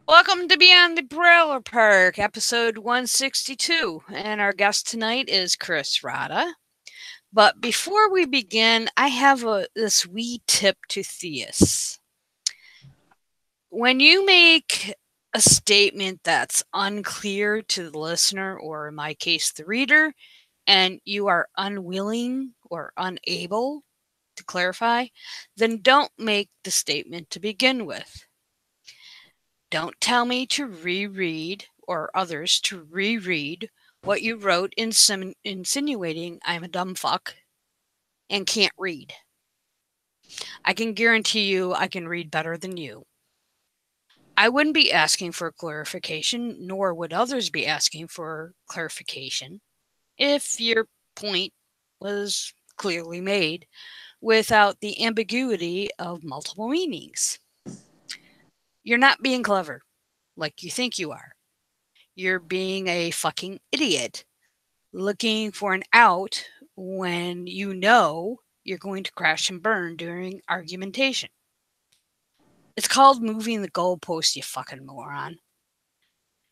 Welcome to Beyond the Trailer Park, episode 162, and our guest tonight is Chris Rodda. But before we begin, I have this wee tip to theists. When you make a statement that's unclear to the listener, or in my case, the reader, and you are unwilling or unable to clarify, then don't make the statement to begin with. Don't tell me to reread or others to reread what you wrote insinuating I'm a dumb fuck and can't read. I can guarantee you I can read better than you. I wouldn't be asking for clarification, nor would others be asking for clarification, if your point was clearly made without the ambiguity of multiple meanings. You're not being clever like you think you are. You're being a fucking idiot, looking for an out when you know you're going to crash and burn during argumentation. It's called moving the goalpost, you fucking moron.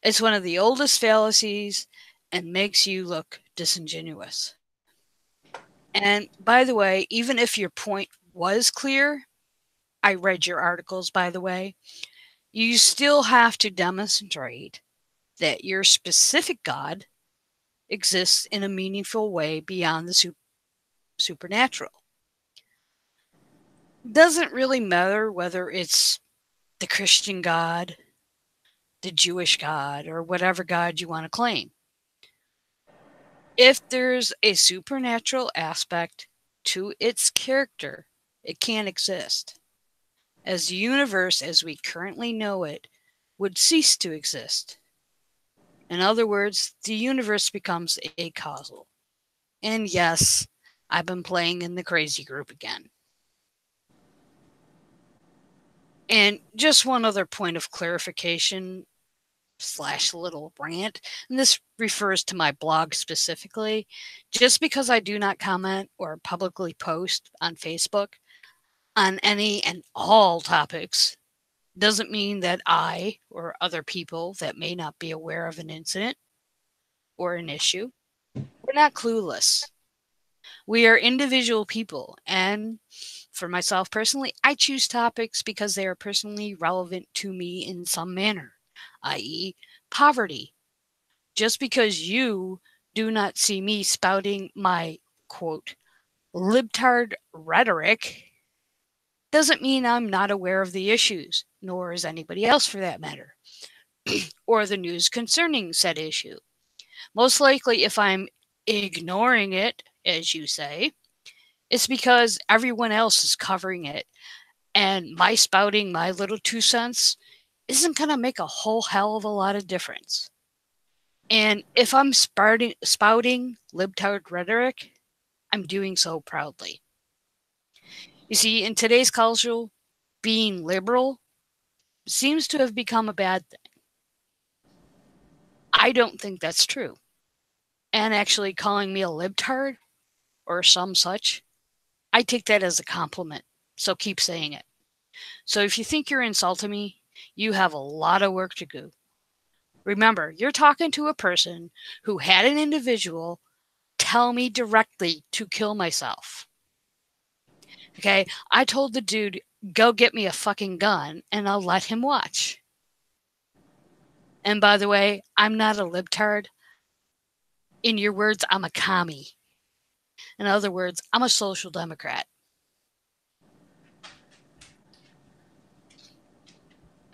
It's one of the oldest fallacies and makes you look disingenuous. And by the way, even if your point was clear, I read your articles, by the way, you still have to demonstrate that your specific God exists in a meaningful way beyond the supernatural. Doesn't really matter whether it's the Christian God, the Jewish God, or whatever God you want to claim. If there's a supernatural aspect to its character, it can't exist, as the universe as we currently know it would cease to exist. In other words, the universe becomes acausal. And yes, I've been playing in the crazy group again. And just one other point of clarification / little rant, and this refers to my blog specifically. Just because I do not comment or publicly post on Facebook on any and all topics doesn't mean that I or other people that may not be aware of an incident or an issue, we're not clueless. We are individual people, and for myself personally, I choose topics because they are personally relevant to me in some manner, i.e., poverty. Just because you do not see me spouting my, quote, libtard rhetoric doesn't mean I'm not aware of the issues, nor is anybody else for that matter, or the news concerning said issue. Most likely, if I'm ignoring it, as you say, it's because everyone else is covering it, and my spouting my little 2 cents isn't going to make a whole hell of a lot of difference. And if I'm spouting libtard rhetoric, I'm doing so proudly. You see, in today's culture, being liberal seems to have become a bad thing. I don't think that's true. And actually calling me a libtard or some such, I take that as a compliment, so keep saying it. So if you think you're insulting me, you have a lot of work to do. Remember, you're talking to a person who had an individual tell me directly to kill myself. Okay, I told the dude, go get me a fucking gun and I'll let him watch. And by the way, I'm not a libtard. In your words, I'm a commie. In other words, I'm a social democrat.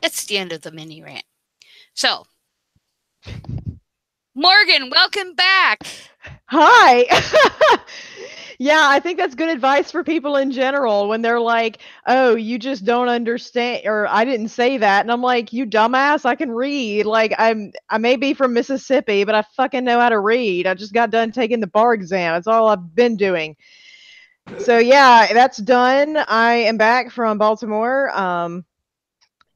It's the end of the mini rant. So, Morgan, welcome back. Hi. Yeah, I think that's good advice for people in general when they're like, "Oh, you just don't understand," or "I didn't say that." And I'm like, "You dumbass, I can read. Like I may be from Mississippi, but I fucking know how to read. I just got done taking the bar exam. That's all I've been doing." So yeah, that's done. I am back from Baltimore.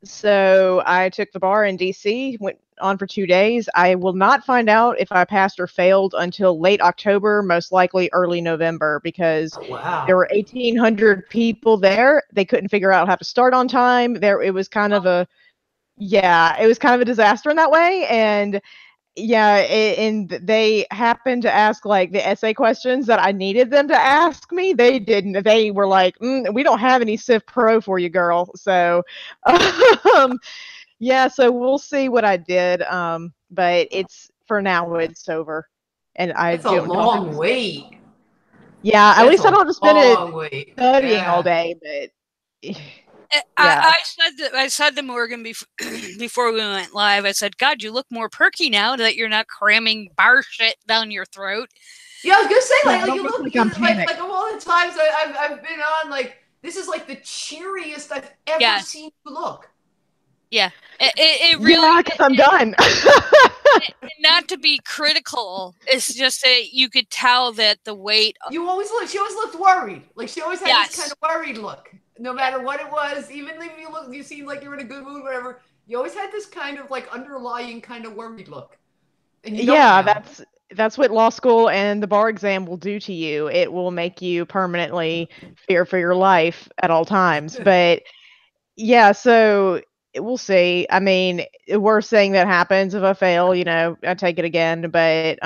So I took the bar in DC, went on for 2 days. I will not find out if I passed or failed until late October, most likely early November, because there Wow. were 1,800 people there. They couldn't figure out how to start on time. There, it was kind of a yeah, it was kind of a disaster in that way. And yeah, and they happened to ask like the essay questions that I needed them to ask me. They didn't. They were like, "We don't have any Civ Pro for you, girl." So, um, yeah. So we'll see what I did. But it's for now it's over, and I That's a don't have long to. wait. Yeah, at That's least I a don't have to spend it long wait. studying all Yeah. day. But yeah, I said to Morgan before we went live, I said, God, you look more perky now that you're not cramming bar shit down your throat. Yeah, I was gonna say, yeah, like I don't you look look, like I'm because panicked. like of all the times I've been on, like this is like the cheeriest I've ever seen you look. Yeah, it really. Yeah, because I'm done. Not to be critical, it's just that you could tell that the weight. You always look. She always looked worried. Like she always had this kind of worried look, no matter what it was. Even if you seemed like you were in a good mood, whatever. You always had this kind of like underlying kind of worried look, and you don't Yeah, now. that's what law school and the bar exam will do to you. It will make you permanently fear for your life at all times. But yeah, so we'll see. I mean, worst thing that happens if I fail, I take it again. But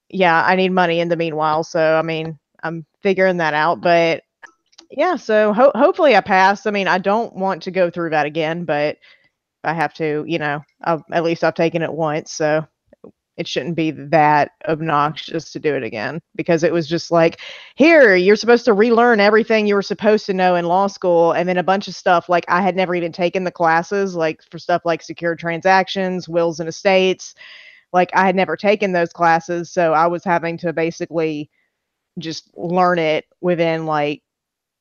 yeah, I need money in the meanwhile. So I mean, I'm figuring that out. But yeah, so hopefully I pass. I mean, I don't want to go through that again, but I have to, at least I've taken it once, so it shouldn't be that obnoxious to do it again, because it was just like, here, you're supposed to relearn everything you were supposed to know in law school, and then a bunch of stuff like I had never even taken the classes, like for stuff like secure transactions, wills and estates. Like I had never taken those classes, so I was having to basically just learn it within like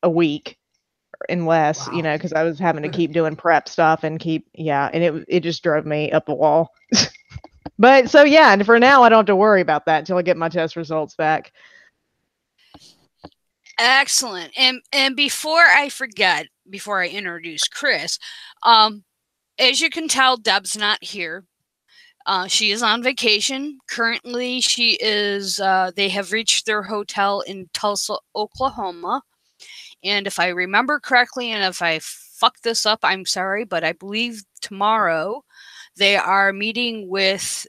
a week and less, Wow. because I was having to keep doing prep stuff and and it just drove me up the wall. But so yeah, and for now I don't have to worry about that until I get my test results back. Excellent. And before I forget, before I introduce Chris, as you can tell, Deb's not here. She is on vacation. Currently, she is, they have reached their hotel in Tulsa, Oklahoma. And if I remember correctly, and if I fuck this up, I'm sorry, but I believe tomorrow they are meeting with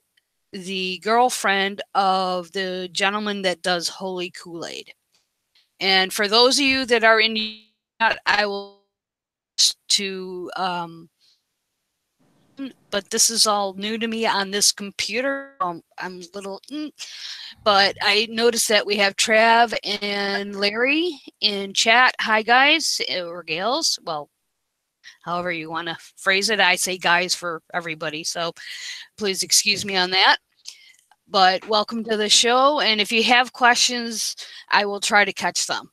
the girlfriend of the gentleman that does Holy Kool-Aid. And for those of you that are in, I will to but this is all new to me on this computer. I'm a little, but I noticed that we have Trav and Larry in chat. Hi, guys, or gals. Well, however you want to phrase it. I say guys for everybody, so please excuse me on that. But welcome to the show. And if you have questions, I will try to catch them.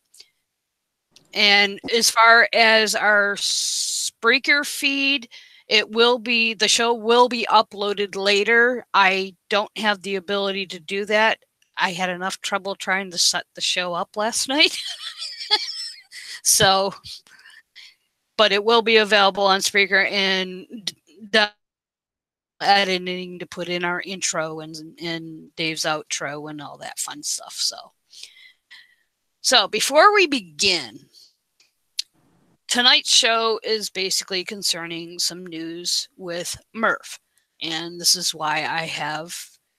And as far as our Spreaker feed, the show will be uploaded later. I don't have the ability to do that. I had enough trouble trying to set the show up last night. So, but it will be available on Spreaker, and the editing to put in our intro and Dave's outro and all that fun stuff. So before we begin, tonight's show is basically concerning some news with MRF. And this is why I have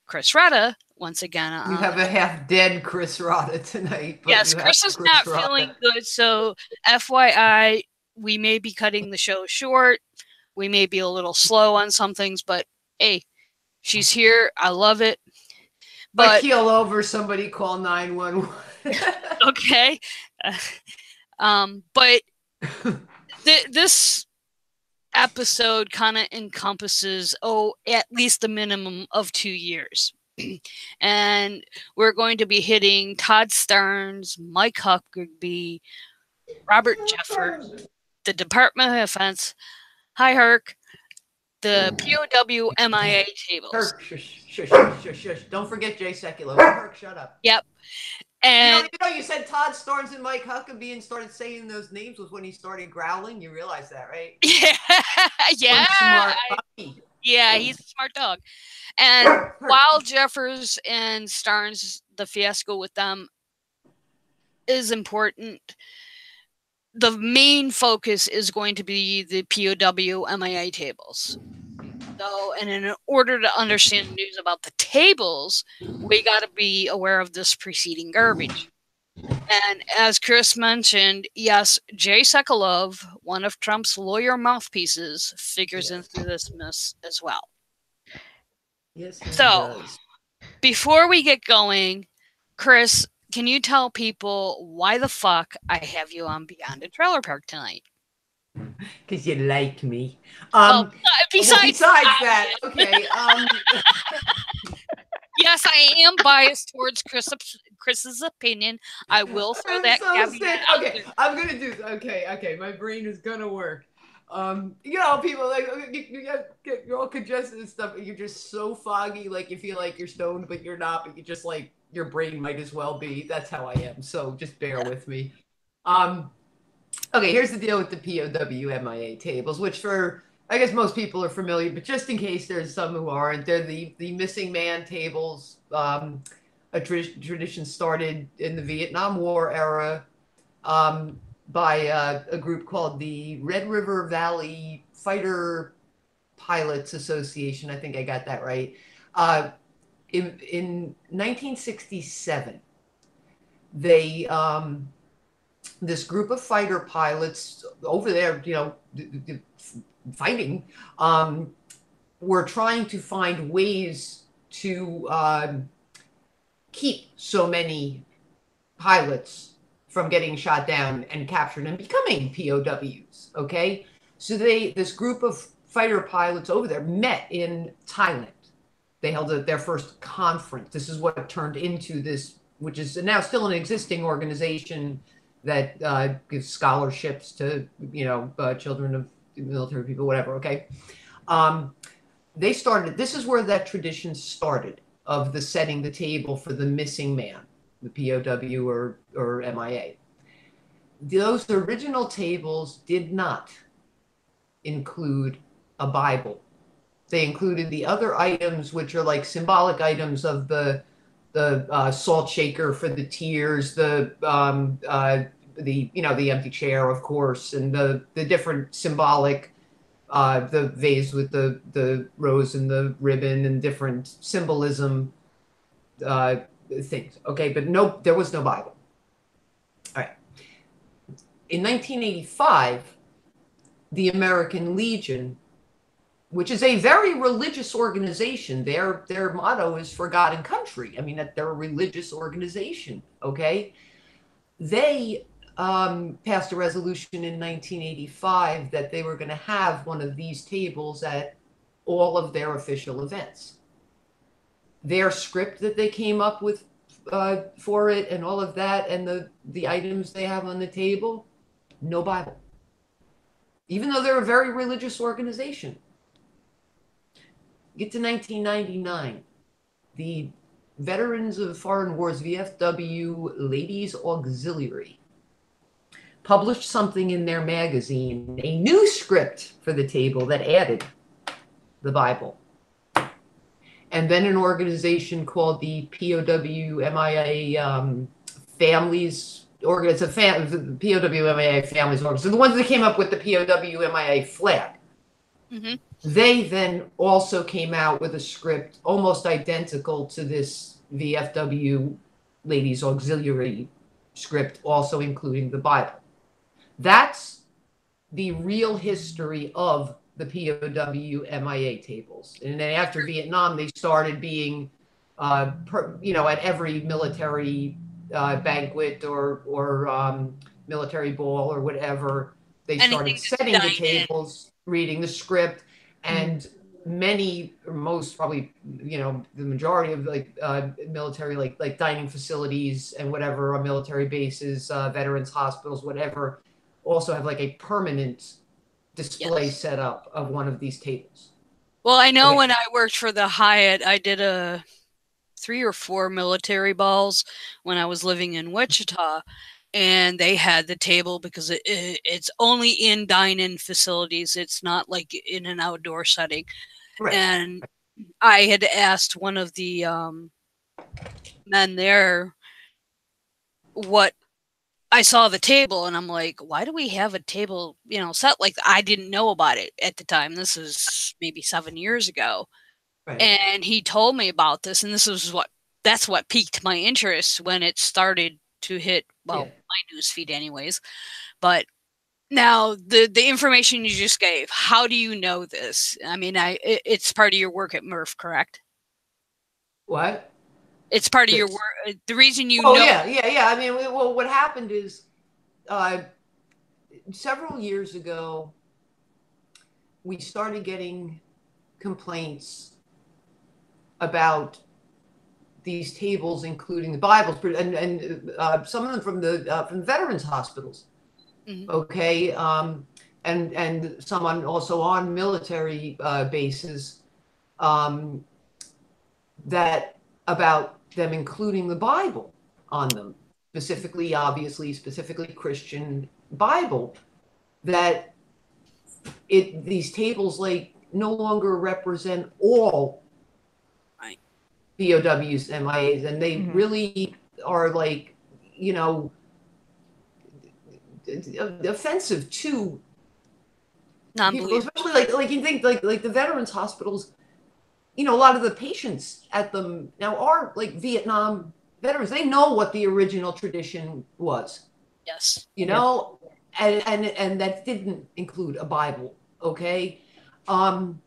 Chris Rodda once again. You have a half-dead Chris Rodda tonight. But yes, Chris is not feeling good. So FYI, we may be cutting the show short. We may be a little slow on some things, but hey, she's here. I love it. But I keel over, somebody call 911. Okay. But this episode kind of encompasses, at least a minimum of 2 years. And we're going to be hitting Todd Starnes, Mike Huckabee, Robert Jeffress, the Department of Defense, hi Herc, the POW MIA tables. Herc, shush. Don't forget Jay Sekulow. Herc, shut up. Yep. And you said Todd Starnes and Mike Huckabee and started saying those names was when he started growling. You realize that, right? Yeah. Yeah, he's a smart dog. And while Jeffress and Starnes, the fiasco with them is important, the main focus is going to be the POW MIA tables. So, and in order to understand news about the tables, we got to be aware of this preceding garbage. And as Chris mentioned, yes, Jay Sekulow, one of Trump's lawyer mouthpieces, figures into this mess as well. Yes. So, before we get going, Chris, can you tell people why the fuck I have you on Beyond a Trailer Park tonight? Because you like me. Besides that, okay. Yes, I am biased towards Chris's opinion. I will throw that caveat out there. I'm gonna do. Okay. My brain is gonna work. You know, people like you get you're all congested and stuff. And you're just so foggy, like you feel like you're stoned, but you're not. But you just like your brain might as well be. That's how I am. So just bear with me. Okay, here's the deal with the POW MIA tables, which for I guess most people are familiar, but just in case there's some who aren't, they're the missing man tables. A tradition started in the Vietnam War era by a group called the Red River Valley Fighter Pilots Association. I think I got that right. In 1967, they this group of fighter pilots over there, you know, fighting, were trying to find ways to keep so many pilots from getting shot down and captured and becoming POWs. Okay, so this group of fighter pilots over there met in Thailand. They held their first conference. This is what turned into this, which is now still an existing organization that gives scholarships to, you know, children of military people, whatever. Okay. They started, this is where that tradition started of the setting the table for the missing man, the POW or MIA. Those original tables did not include a Bible. They included the other items, which are like symbolic items of the salt shaker for the tears, the empty chair, of course, and the different symbolic, the vase with the rose and the ribbon and different symbolism things. Okay, but no, there was no Bible. All right. In 1985, the American Legion, which is a very religious organization, their motto is for God and country. I mean, they're a religious organization. Okay, they passed a resolution in 1985 that they were going to have one of these tables at all of their official events. Their script that they came up with for it and all of that, and the items they have on the table, no Bible. Even though they're a very religious organization. Get to 1999, the Veterans of Foreign Wars, VFW Ladies Auxiliary, published something in their magazine, a new script for the table that added the Bible. And then an organization called the POW MIA Families, or it's a POW MIA Families Organization. So the ones that came up with the POW MIA flag. Mm-hmm. They then also came out with a script almost identical to this VFW Ladies Auxiliary script, also including the Bible. That's the real history of the POW MIA tables. And then after Vietnam, they started being, at every military banquet or military ball or whatever, they started setting the tables, reading the script, and many, or most probably, the majority of military, like dining facilities and whatever, on military bases, veterans hospitals, whatever, also have like a permanent display set up of one of these tables. Well, I know when I worked for the Hyatt, I did 3 or 4 military balls when I was living in Wichita, and they had the table because it's only in dine-in facilities. It's not like in an outdoor setting. Right. And I had asked one of the men there what I saw the table and I'm like, why do we have a table, you know, set like that? I didn't know about it at the time. This is maybe 7 years ago. Right. And he told me about this, and that's what piqued my interest when it started to hit, well, my newsfeed anyways. But now the information you just gave, how do you know this? I mean, it's part of your work at MRFF, correct? What? It's part of your work. The reason you know. Yeah. I mean, well, what happened is, several years ago, we started getting complaints about these tables, including the Bibles, and some of them from the veterans hospitals. Mm-hmm. Okay, and some also on military bases, that about them including the Bible on them, specifically Christian Bible, that these tables like no longer represent all POWs, MIAs, and they really are like, you know, offensive to people, especially like you think like the veterans hospitals. You know, a lot of the patients at them now are like Vietnam veterans. They know what the original tradition was. Yes. You know, and that didn't include a Bible. Okay. And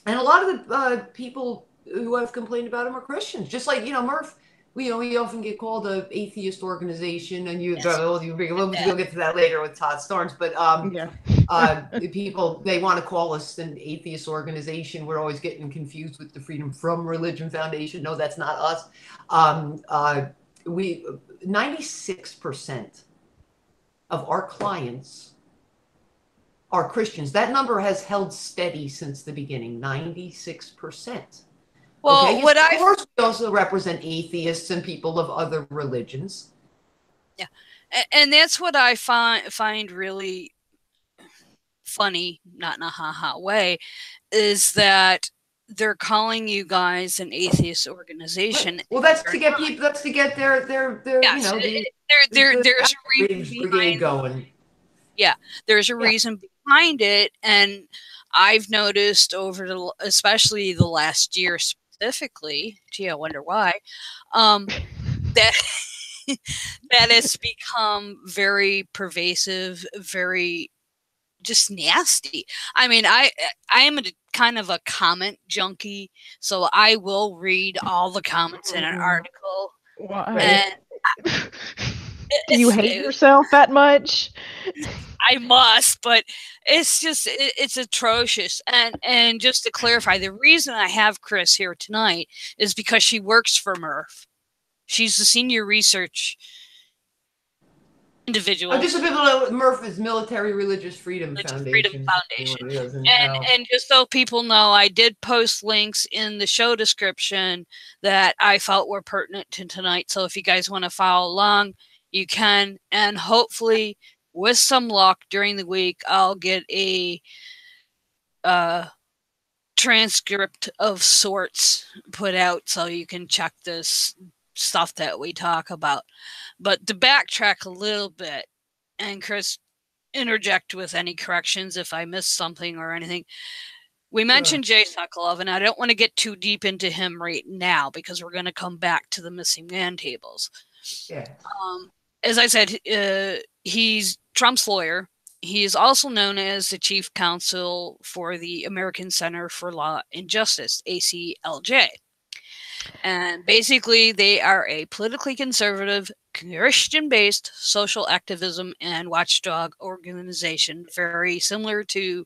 a lot of the people who have complained about them are Christians. Just like, you know, MRFF, we often get called an atheist organization, and we'll get to that later with Todd Starnes. But people, they want to call us an atheist organization. We're always getting confused with the Freedom from Religion Foundation. No, that's not us. 96% of our clients are Christians. That number has held steady since the beginning, 96%. Well, okay? Of course, we also represent atheists and people of other religions. Yeah, and that's what I find really funny, not in a ha-ha way, is that they're calling you guys an atheist organization. Right. Well, that's to get people. That's to get their yes, you know, there's a reason brigade going. Yeah, there's a reason behind it, and I've noticed especially the last year specifically. Gee, I wonder why. That that has become very pervasive, very just nasty. I mean, I am kind of a comment junkie, so I will read all the comments in an article. Why? Do you hate yourself that much? I must, but it's just it's atrocious. And just to clarify, the reason I have Chris here tonight is because she works for MRFF. She's the senior research individual. Just so people know, MRFF is Military Religious Freedom Foundation. And just so people know, I did post links in the show description that I felt were pertinent to tonight. So if you guys want to follow along, you can. And hopefully, with some luck during the week, I'll get a transcript of sorts put out so you can check this stuff that we talk about. But to backtrack a little bit, and Chris, interject with any corrections if I missed something or anything. We mentioned Jay Sekulow, and I don't want to get too deep into him right now because we're going to come back to the missing man tables. Yeah. As I said, he's Trump's lawyer. He is also known as the chief counsel for the American Center for Law and Justice, ACLJ. And basically, they are a politically conservative, Christian-based social activism and watchdog organization, very similar to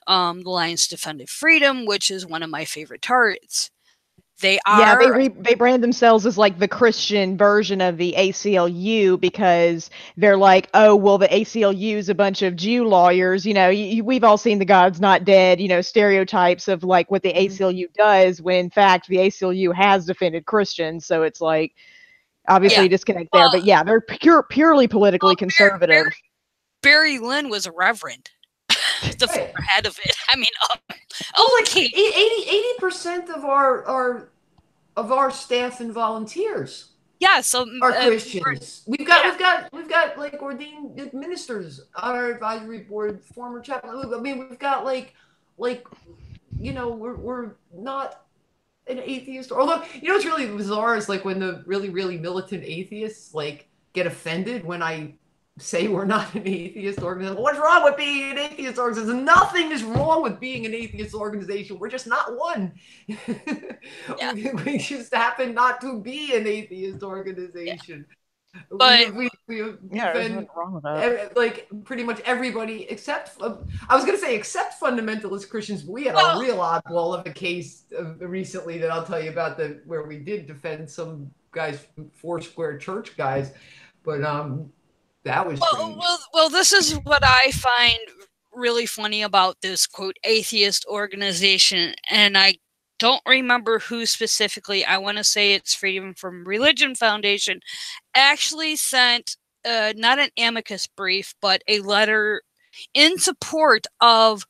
the Alliance Defending Freedom, which is one of my favorite targets. They are. Yeah, they brand themselves as like the Christian version of the ACLU because they're like, oh, well, the ACLU is a bunch of Jew lawyers. You know, we've all seen the God's Not Dead, you know, stereotypes of like what the ACLU does when in fact the ACLU has defended Christians. So it's like, obviously disconnect there. But yeah, they're purely politically conservative. Barry Lynn was a reverend. The former head of it. I mean, like 80% of our staff and volunteers Yeah, so are Christians. We've got like ordained ministers on our advisory board, former chaplain. I mean, we've got like you know, we're not an atheist. Although, you know, what's really bizarre is like when the really militant atheists like get offended when I say we're not an atheist organization. What's wrong with being an atheist organization? Nothing is wrong with being an atheist organization. We're just not one. Yeah. We just happen not to be an atheist organization. Yeah. But we there's nothing wrong with that. Like pretty much everybody except I was going to say except fundamentalist Christians. But we had a real oddball of a case recently that I'll tell you about, where we did defend some guys, Foursquare Church guys, but that was well, this is what I find really funny about this quote atheist organization, and I don't remember who specifically. I want to say it's Freedom from Religion Foundation actually sent not an amicus brief, but a letter in support of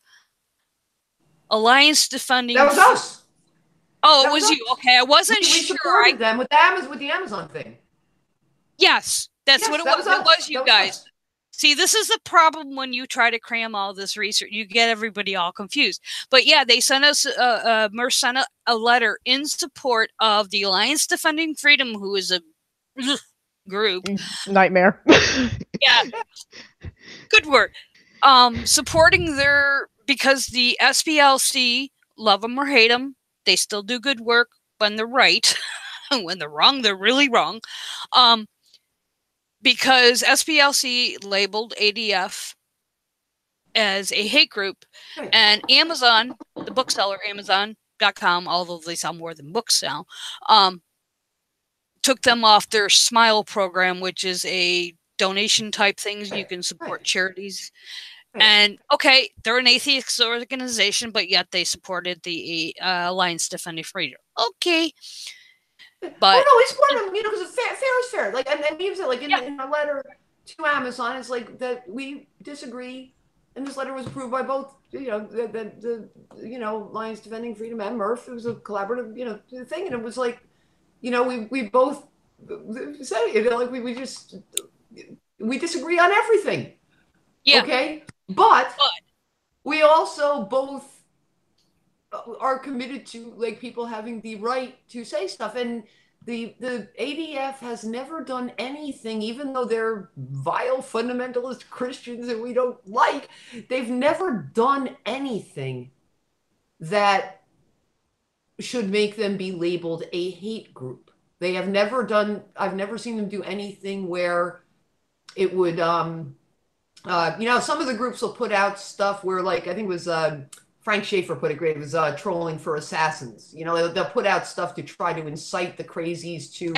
Alliance Defending. That was us. Oh, it was you. Okay, I wasn't sure. We supported them with the Amazon thing. Yes, that's what it was. It was you guys. See, this is the problem when you try to cram all this research. You get everybody all confused. But yeah, they sent us, Merce sent a letter in support of the Alliance Defending Freedom, who is a group. Nightmare. Yeah. Good word. Supporting because the SPLC, love them or hate them, they still do good work when they're right. When they're wrong, they're really wrong. Because SPLC labeled ADF as a hate group, and Amazon, the bookseller, Amazon.com, although they sell more than books now, took them off their Smile program, which is a donation type things. You can support charities. And okay, they're an atheist organization, but yet they supported the Alliance Defending Freedom. Okay. But no, it's part of, you know, because fair is fair. Like, and even said, like in our letter to Amazon, it's like that we disagree, and this letter was approved by both, you know, the you know, Alliance Defending Freedom and MRFF. It was a collaborative, you know, thing, and it was like, you know, we both said it, you know, like we disagree on everything. Yeah. Okay, but we also both are committed to like people having the right to say stuff, and the ADF has never done anything, even though they're vile fundamentalist Christians that we don't like. They've never done anything that should make them be labeled a hate group. They have never done. I've never seen them do anything where it would you know, some of the groups will put out stuff where, like, I think it was Frank Schaefer put it great. It was trolling for assassins. You know, they'll put out stuff to try to incite the crazies to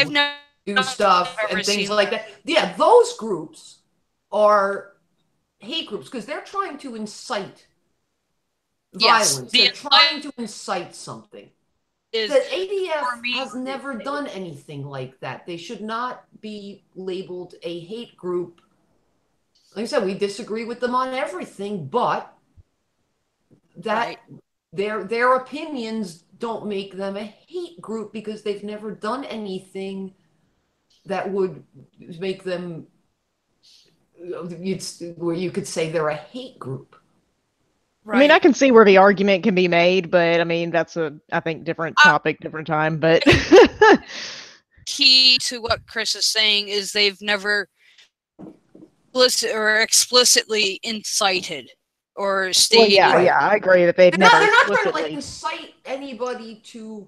do stuff and things like that. Yeah, those groups are hate groups because they're trying to incite violence. They're trying to incite something. The ADF has never done anything like that. They should not be labeled a hate group. Like I said, we disagree with them on everything, but that their opinions don't make them a hate group because they've never done anything that would make them where you could say they're a hate group. Right. I mean, I can see where the argument can be made, but I mean, that's I think, different topic, different time. But key to what Chris is saying is they've never explicitly incited or stated. Well, yeah, I agree that they've never. They're not trying to like incite anybody to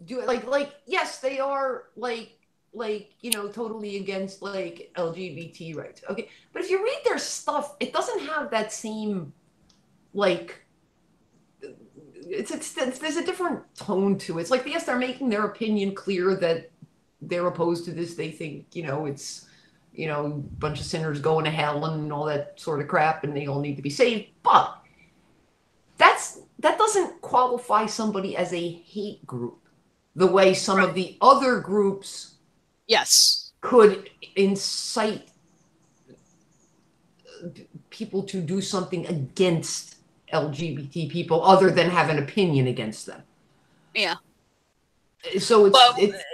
do it. Like yes, they are like you know, totally against like LGBT rights. Okay, but if you read their stuff, it doesn't have that same like. There's a different tone to it. It's like yes, they're making their opinion clear that they're opposed to this. They think, you know, it's, you know, a bunch of sinners going to hell and all that sort of crap, and they all need to be saved. But that doesn't qualify somebody as a hate group the way some of the other groups could incite people to do something against LGBT people other than have an opinion against them. Yeah. So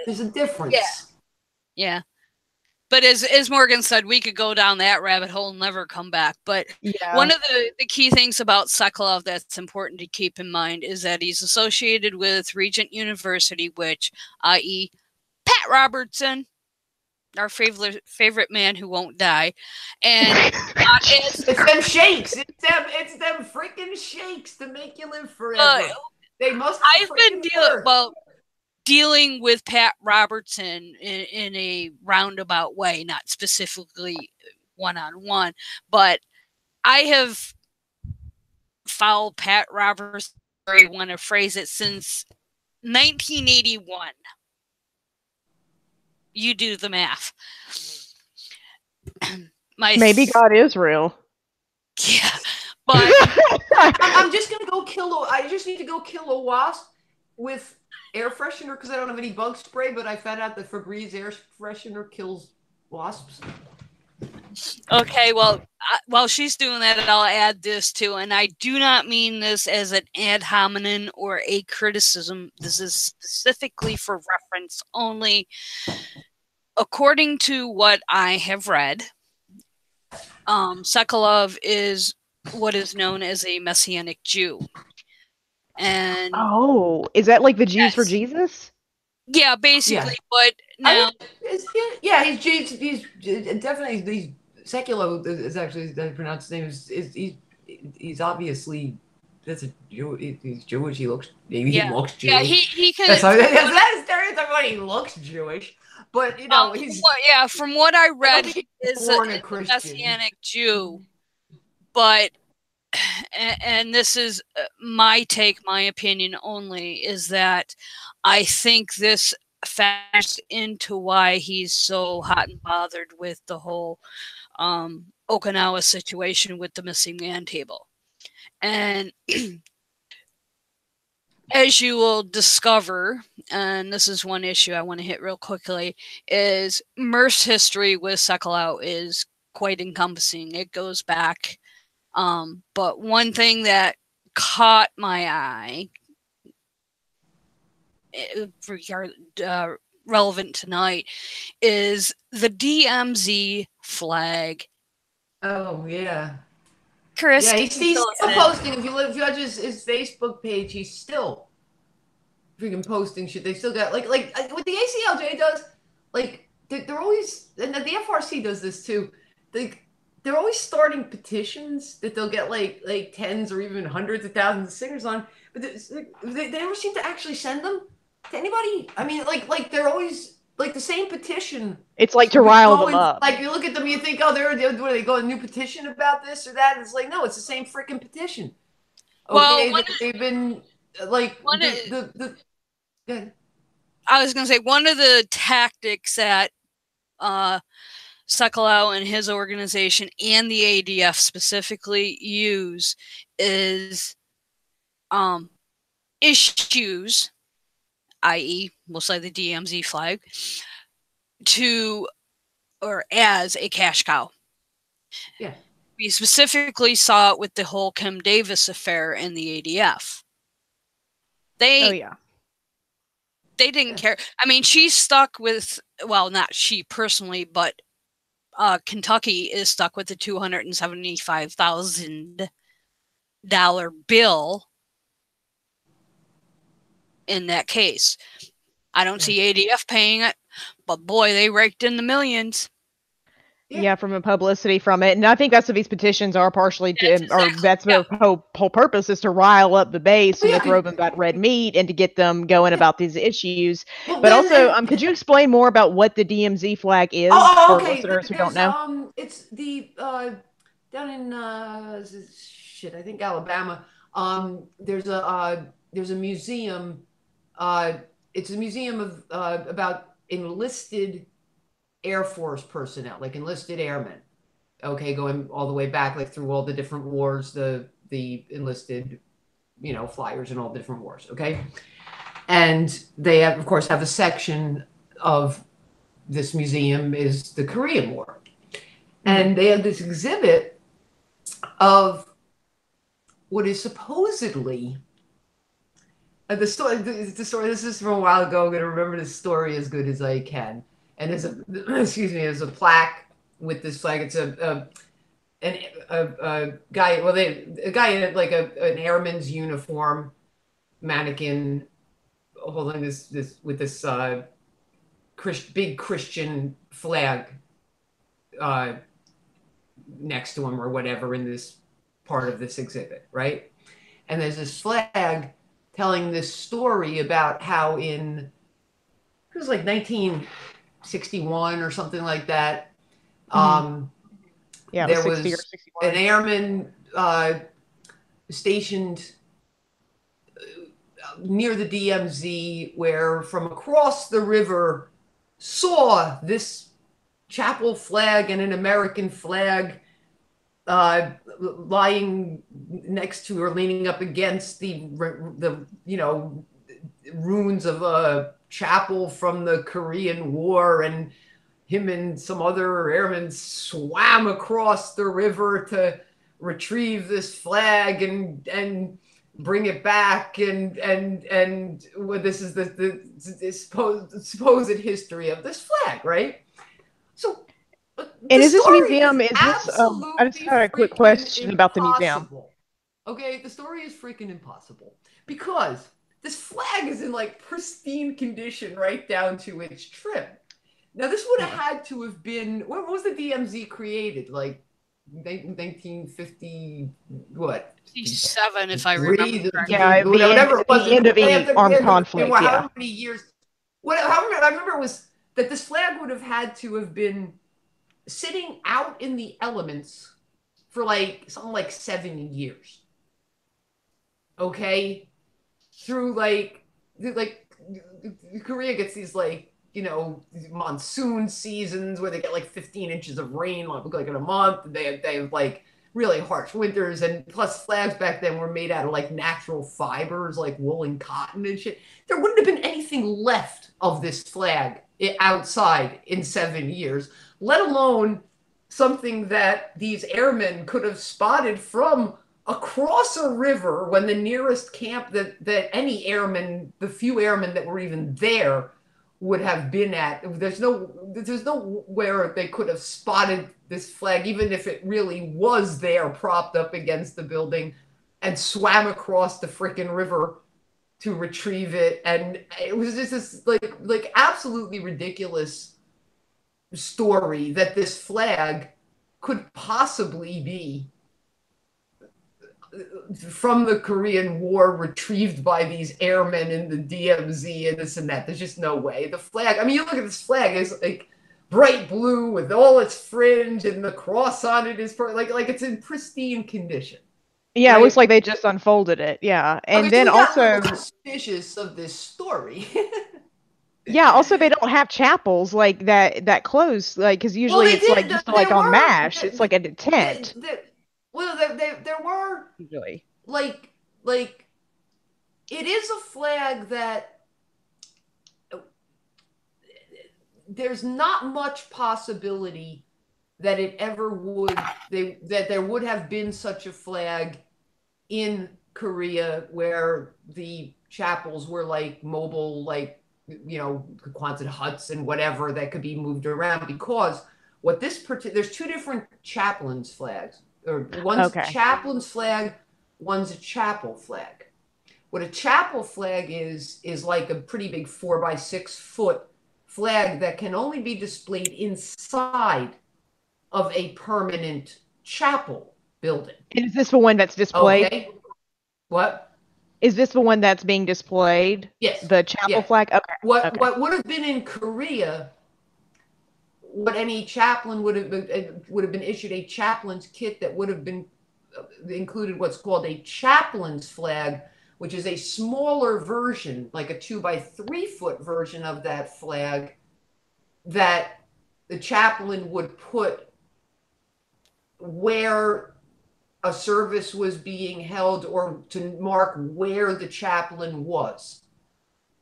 there's a difference. Yeah. But as Morgan said, we could go down that rabbit hole and never come back. But one of the key things about Sekulow that's important to keep in mind is that he's associated with Regent University, which, i.e., Pat Robertson, our favorite man who won't die, and it's them shakes. It's them freaking shakes to make you live forever. They must. I've been dealing with Pat Robertson in a roundabout way, not specifically one-on-one, but I have followed Pat Robertson, I want to phrase it, since 1981. You do the math. Maybe God is real. Yeah, but I'm just gonna go kill. I just need to go kill a wasp with air freshener because I don't have any bug spray. But I found out that Febreze air freshener kills wasps. Okay, well, while she's doing that, I'll add this too, and I do not mean this as an ad hominem or a criticism. This is specifically for reference only. According to what I have read, Sekulow is what is known as a Messianic Jew. And is that like the Jews for Jesus? Yeah, basically. Yeah. But now, he's definitely Sekulow is actually the pronounced name is he's obviously he's Jewish. He looks he looks Jewish. Yeah, he can. That's a stereotype when he looks Jewish. But he's from what I read, he is a Messianic Jew. But and this is my take, my opinion only, is that I think this factors into why he's so hot and bothered with the whole Okinawa situation with the missing man table. And as you will discover, and this is one issue I want to hit real quickly, is MRF's history with Sekulow is quite encompassing. It goes back. But one thing that caught my eye, relevant tonight, is the DMZ flag. Oh, yeah. Chris, yeah, he's still posting. If you judge his Facebook page, he's still freaking posting shit. They still got like what the ACLJ does. Like they're always, and the FRC does this too. They're always starting petitions that they'll get like tens or even hundreds of thousands of signatures on, but they never seem to actually send them to anybody. I mean, like they're always like the same petition. It's like to rile them up. Like you look at them, you think, oh, they go a new petition about this or that. And it's like, no, it's the same freaking petition. Okay, well, they've been like the. I was gonna say one of the tactics that Sekulow and his organization and the ADF specifically use is issues, i.e. most likely the DMZ flag, as a cash cow. Yeah. We specifically saw it with the whole Kim Davis affair in the ADF. They didn't care. I mean, she's stuck with, well, not she personally, but Kentucky is stuck with the $275,000 bill in that case. I don't see ADF paying it, but boy, they raked in the millions. Yeah, from a publicity from it. And I think that's what these petitions are partially that's their whole purpose, is to rile up the base and to throw them that red meat and to get them going about these issues. But also, could you explain more about what the DMZ flag is for listeners who don't know? It's the down in I think Alabama. There's a museum. It's a museum of about enlisted Air Force personnel, like enlisted airmen, going all the way back, like through all the different wars, the enlisted, flyers in all the different wars, and they of course have a section of this museum is the Korean War, and they have this exhibit of what is supposedly the story. This is from a while ago. I'm going to remember the story as good as I can. and there's a excuse me, there's a plaque with this flag. It's a guy, well, a guy in like an airman's uniform, mannequin, holding this with this big Christian flag next to him or whatever in this part of this exhibit, right? And there's this flag telling this story about how it was like 1961 or something like that. Yeah, there 60 was or 61. an airman stationed near the DMZ, where from across the river saw this chapel flag and an American flag lying next to or leaning up against the ruins of a chapel from the Korean War, and him and some other airmen swam across the river to retrieve this flag and bring it back, and well, this is the supposed history of this flag, right? So, and is this museum? Is this? I just had a quick question about the museum. Okay, the story is freaking impossible because this flag is in like pristine condition right down to its trim. Now, this would have had to have been, when was the DMZ created? Like 1950, what? 57, if I remember. Yeah, whatever it was. The end of the armed conflict. Yeah. However many years. I remember was that this flag would have had to have been sitting out in the elements for like something like 7 years. Okay, through like Korea gets these like, you know, monsoon seasons where they get like 15 inches of rain like in a month. They have like really harsh winters, and plus flags back then were made out of like natural fibers like wool and cotton and shit. There wouldn't have been anything left of this flag outside in 7 years, let alone something that these airmen could have spotted from across a river when the nearest camp that any airman, the few airmen that were even there, would have been at. There's nowhere they could have spotted this flag, even if it really was there propped up against the building, and swam across the frickin' river to retrieve it. And it was just this like absolutely ridiculous story that this flag could possibly be from the Korean War, retrieved by these airmen in the DMZ and this and that. There's just no way. The flag, I mean, you look at this flag, it's like bright blue with all its fringe, and the cross on it is like it's in pristine condition. Yeah, right? It looks like they just unfolded it. Yeah, and okay, then so also suspicious of this story. Yeah, also they don't have chapels like that close, like, because usually it's like just like on MASH, it's like a tent. Well, there were usually like it is a flag that there's not much possibility that it ever would that there would have been such a flag in Korea where the chapels were like mobile, like, you know, Quonset huts and whatever that could be moved around, because what this there's two different chaplains flags. Or one's chaplain's flag, one's a chapel flag. What a chapel flag is like a pretty big 4x6 foot flag that can only be displayed inside of a permanent chapel building. Is this the one that's displayed? Okay. What? Is this the one that's being displayed? Yes. The chapel flag? Okay. What would have been in Korea, what any chaplain would have been issued a chaplain's kit that would have been included what's called a chaplain's flag, which is a smaller version, like a 2x3 foot version of that flag, that the chaplain would put where a service was being held or to mark where the chaplain was.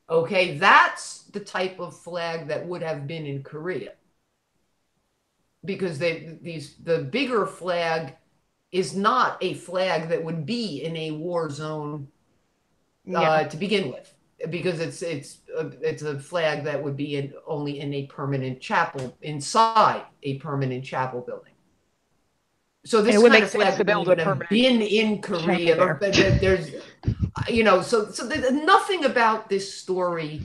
Okay, that's the type of flag that would have been in Korea. Because the bigger flag is not a flag that would be in a war zone to begin with. because it's a flag that would be only in a permanent chapel, inside a permanent chapel building. So this kind of flag wouldn't even have been in Korea. Or, there's, you know, so nothing about this story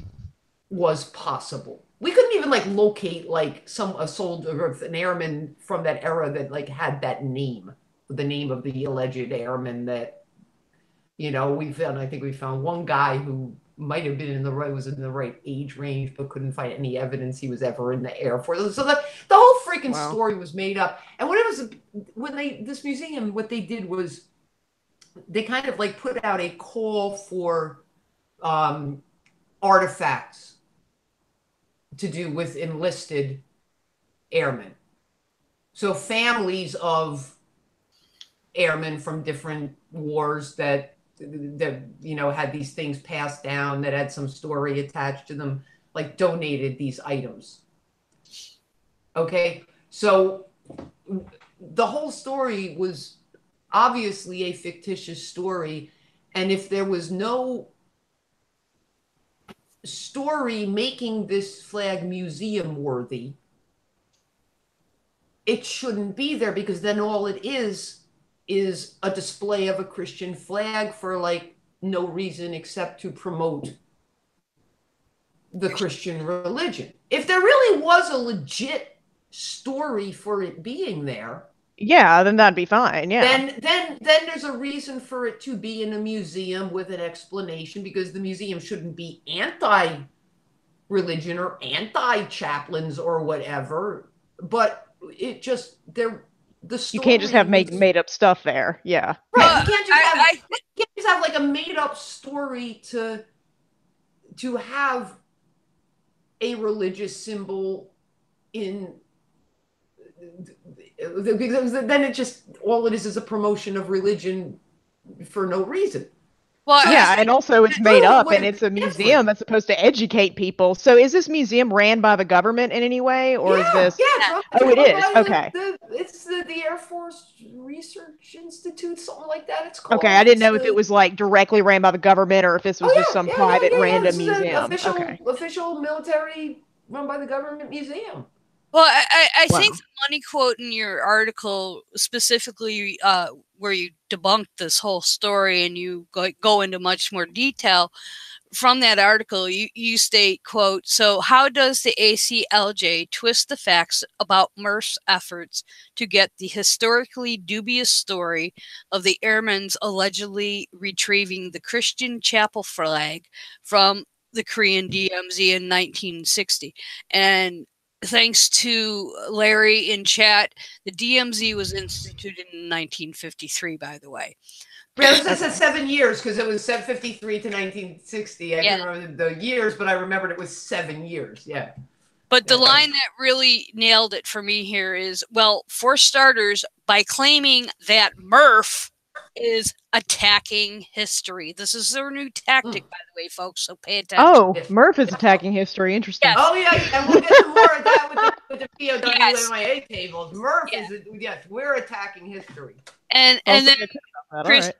was possible. We couldn't even like locate like a soldier or an airman from that era that like had that name, the name of the alleged airman that, you know, we found. I think we found one guy who might have been was in the right age range, but couldn't find any evidence he was ever in the Air Force. So the whole freaking story was made up. And this museum, what they did was they kind of like put out a call for artifacts to do with enlisted airmen. So families of airmen from different wars that you know had these things passed down that had some story attached to them, like donated these items. Okay, so the whole story was obviously a fictitious story, and if there was no story making this flag museum worthy, it shouldn't be there, because then all it is a display of a Christian flag for like no reason except to promote the Christian religion. If there really was a legit story for it being there, yeah, then that'd be fine. Yeah. Then there's a reason for it to be in a museum with an explanation, because the museum shouldn't be anti-religion or anti-chaplains or whatever. But it just the story, you can't just have made up stuff there. Yeah. Right. You can't just have like a made up story to have a religious symbol in, because then it just, all it is a promotion of religion for no reason. Well, yeah, and also it's made up, and it's a museum that's supposed to educate people. So is this museum ran by the government in any way, or is this? Yeah, oh, it is. Okay. It's the Air Force Research Institute, something like that. It's called. Okay, I didn't know if it was like directly ran by the government or if this was just some private random museum. Official military run by the government museum. Well, I think the money quote in your article specifically where you debunked this whole story and you go into much more detail from that article, you state, quote, "So how does the ACLJ twist the facts about MRF's efforts to get the historically dubious story of the airmen's allegedly retrieving the Christian chapel flag from the Korean DMZ in 1960?" And thanks to Larry in chat, the DMZ was instituted in 1953, by the way. Yeah, it said 7 years because it was 753 to 1960. I can't remember the years, but I remembered it was 7 years. Yeah. But the line that really nailed it for me here is, well, for starters, by claiming that MRF is attacking history. This is their new tactic, by the way, folks, so pay attention. Oh, MRF is attacking history. Interesting. Yes. Oh, yeah, and we'll get to more of that with the POW tables. MRF is, yes, we're attacking history. And then, Chris,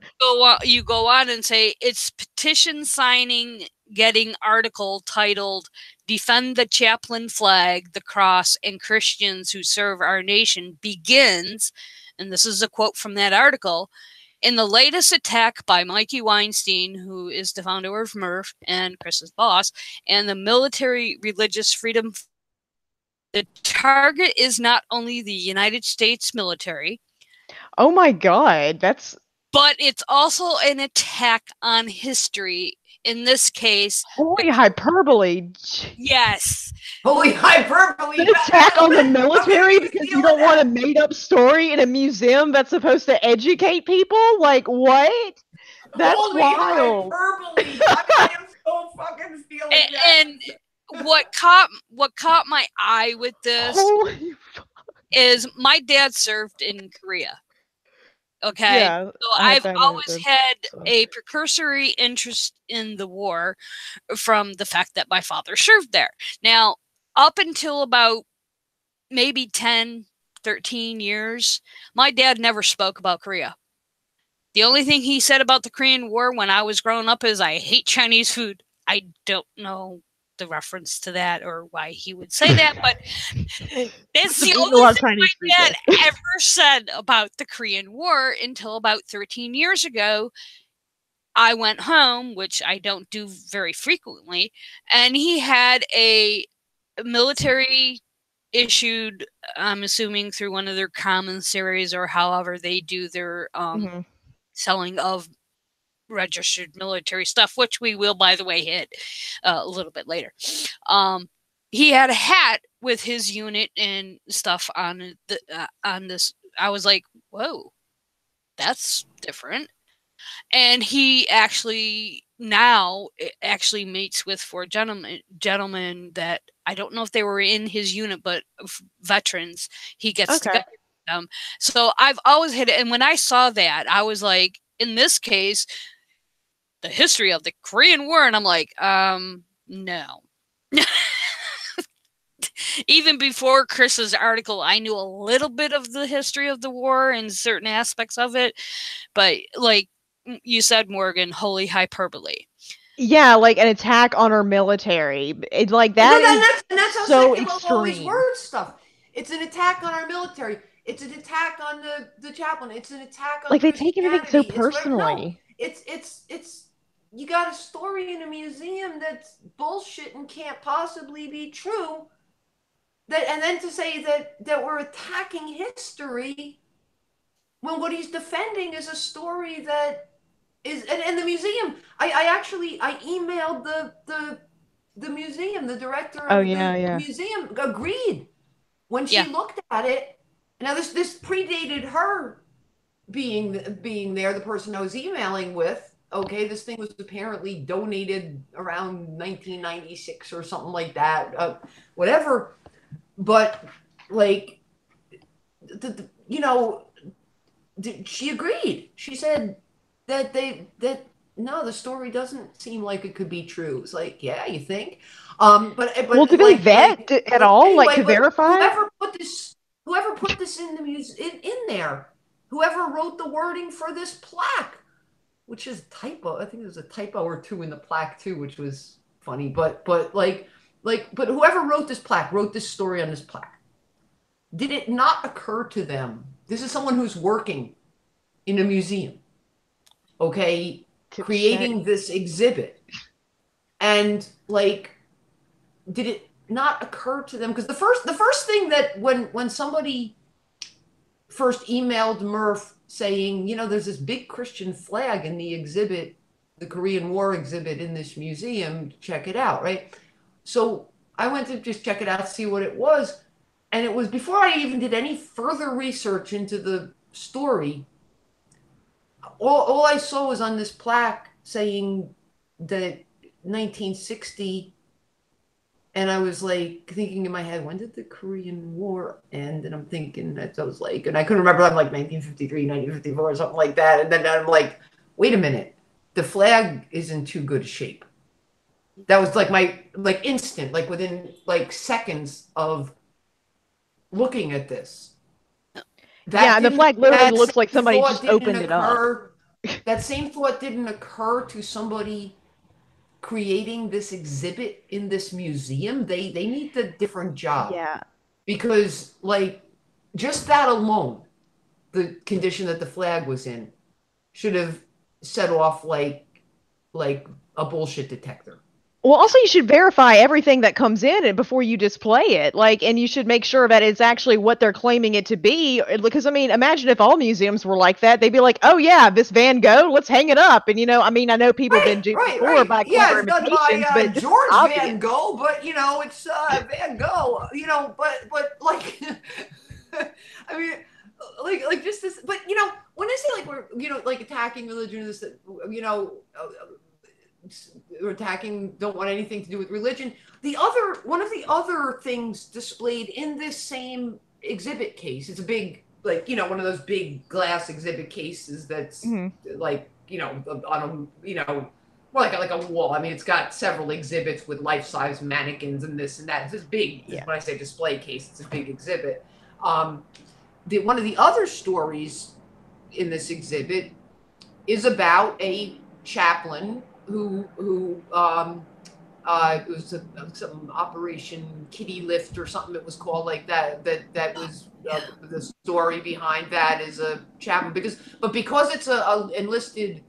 you go on and say, it's petition signing getting article titled "Defend the Chaplain Flag, the Cross, and Christians Who Serve Our Nation" begins, and this is a quote from that article, "In the latest attack by Mikey Weinstein, who is the founder of MRF and Chris's boss, and the military religious freedom, the target is not only the United States military." Oh my God, but it's also an attack on history. In this case, holy hyperbole. Yes. Holy hyperbole. An attack on the military because you don't want a made-up story in a museum that's supposed to educate people? Like, what? That's holy wild. Hyperbole. I am so fucking feeling that. And what caught my eye with this is my dad served in Korea. Okay, yeah, so I've always had a precursory interest in the war from the fact that my father served there. Now, up until about maybe 10, 13 years, my dad never spoke about Korea. The only thing he said about the Korean War when I was growing up is, "I hate Chinese food. I don't know the reference to that or why he would say that, but it's the only thing my dad ever said about the Korean War until about 13 years ago. I went home, which I don't do very frequently, and he had a military issued, I'm assuming through one of their commissaries or however they do their selling of registered military stuff, which we will, by the way, hit a little bit later. He had a hat with his unit and stuff on this. I was like, whoa, that's different. And he actually now meets with 4 gentlemen that I don't know if they were in his unit, but veterans. He gets together with them. So I've always hit it. And when I saw that, I was like, in this case, the history of the Korean War, and I'm like, no. Even before Chris's article, I knew a little bit of the history of the war and certain aspects of it, but like you said, Morgan, holy hyperbole. Yeah, like an attack on our military. It's like that. And that's how so extreme. All these word stuff. It's an attack on our military. It's an attack on the chaplain. It's an attack on like they take everything so personally. It's you got a story in a museum that's bullshit and can't possibly be true. And then to say that we're attacking history when what he's defending is a story that is, and the museum, I emailed the museum, the director of the museum agreed when she looked at it. Now this predated her being there, the person I was emailing with. Okay, this thing was apparently donated around 1996 or something like that, whatever. But like, she agreed. She said that no, the story doesn't seem like it could be true. It's like, yeah, you think? But well, do they vet at all, anyway, like to verify? Whoever put this in the in there, whoever wrote the wording for this plaque, which is typo. I think there's a typo or 2 in the plaque too, which was funny. But whoever wrote this plaque, wrote this story on this plaque. Did it not occur to them? This is someone who's working in a museum, okay, creating this exhibit. And like, did it not occur to them? Because the first thing that when somebody first emailed Murph saying, there's this big Christian flag in the exhibit, the Korean War exhibit in this museum, check it out, right? So I went to just check it out, see what it was. And it was before I even did any further research into the story. All I saw was on this plaque saying that 1960. And I was like thinking in my head, when did the Korean War end? And I'm thinking that I was like, and I couldn't remember, I'm like 1953, 1954 or something like that. And then I'm like, wait a minute, the flag is in too good shape. That was like my instant, like within like seconds of looking at this. The flag literally looks like somebody just opened it up. That same thought didn't occur to somebody creating this exhibit in this museum. They need a different job. Yeah. Because like just that alone, the condition that the flag was in should have set off like a bullshit detector. Well, also you should verify everything that comes in before you display it. And you should make sure that it's actually what they're claiming it to be. Because, I mean, imagine if all museums were like that. They'd be like, oh, yeah, this Van Gogh, let's hang it up. And, I know people have been duped before by clever imitations. But George Van Gogh, but, it's Van Gogh, but like, I mean, like just this, but, when I say like we're, like attacking religion, this, or attacking, don't want anything to do with religion. One of the other things displayed in this same exhibit case, it's a big, one of those big glass exhibit cases that's like, on a, more like a wall. I mean, it's got several exhibits with life-size mannequins and this and that. It's this big, when I say display case, it's a big exhibit. One of the other stories in this exhibit is about a chaplain who It was some Operation Kitty Lift or something it was called like that. That was the story behind that is a chaplain because it's a enlisted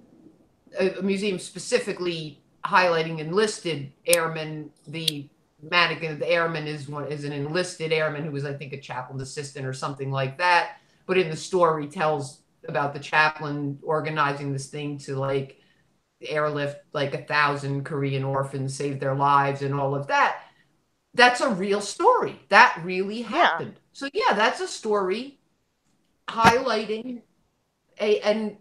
a museum specifically highlighting enlisted airmen. The mannequin of the airman is an enlisted airman who was, I think, a chaplain assistant or something like that. But in the story tells about the chaplain organizing this thing to like airlift like 1,000 Korean orphans, save their lives, and all of that. That's a real story. That really happened. Yeah. So yeah, that's a story highlighting an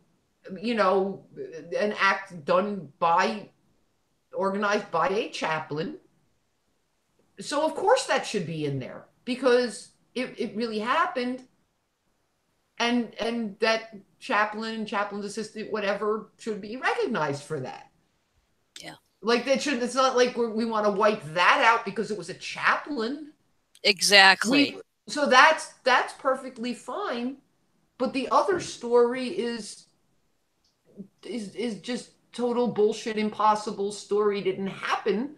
act organized by a chaplain. So of course that should be in there because it really happened. And that chaplain's assistant, whatever, should be recognized for that. Yeah. Like it's not like we want to wipe that out because it was a chaplain. Exactly. So that's perfectly fine. But the other story is just total bullshit, impossible story, didn't happen.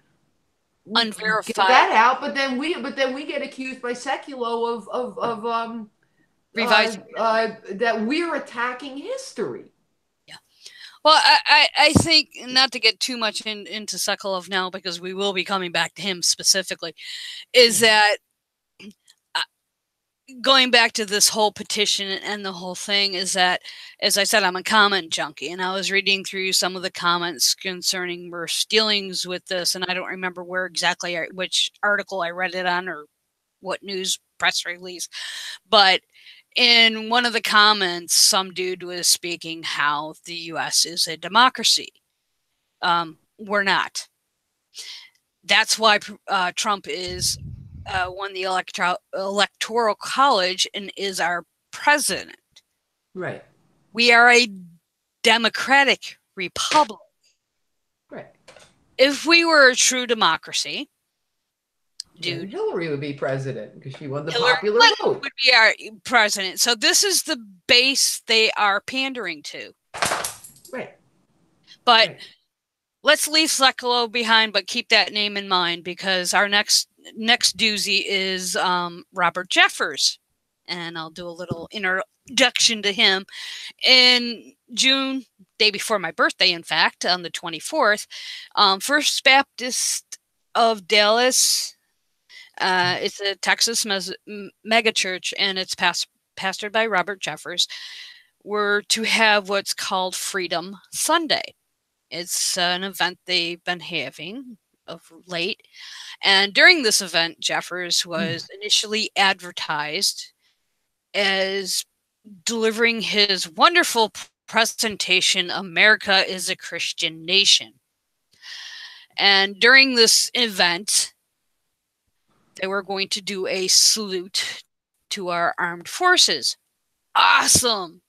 Unverified. Get that out, but then we get accused by Sekulow of revising that we're attacking history. Yeah. Well, I think, not to get too much into Sekulow now, because we will be coming back to him specifically, is that going back to this whole petition and the whole thing is that, as I said, I'm a comment junkie, and I was reading through some of the comments concerning Murph's dealings with this, and I don't remember which article I read it on or what news press release, but in one of the comments, some dude was speaking how the U.S. is a democracy. We're not. That's why Trump is won the electoral college and is our president. Right. We are a democratic republic. Right. If we were a true democracy, dude, Hillary would be president because she won the Hillary popular vote. Would be our president. So this is the base they are pandering to. Right. But let's leave Sekulow behind, but keep that name in mind, because our next doozy is Robert Jeffress, and I'll do a little introduction to him. In June, day before my birthday, in fact, on the 24th, First Baptist of Dallas. It's a Texas megachurch, and it's pastored by Robert Jeffress. Were to have what's called Freedom Sunday. It's an event they've been having of late. And during this event, Jeffress was initially advertised as delivering his wonderful presentation, America is a Christian Nation. And during this event, they were going to do a salute to our armed forces. Awesome!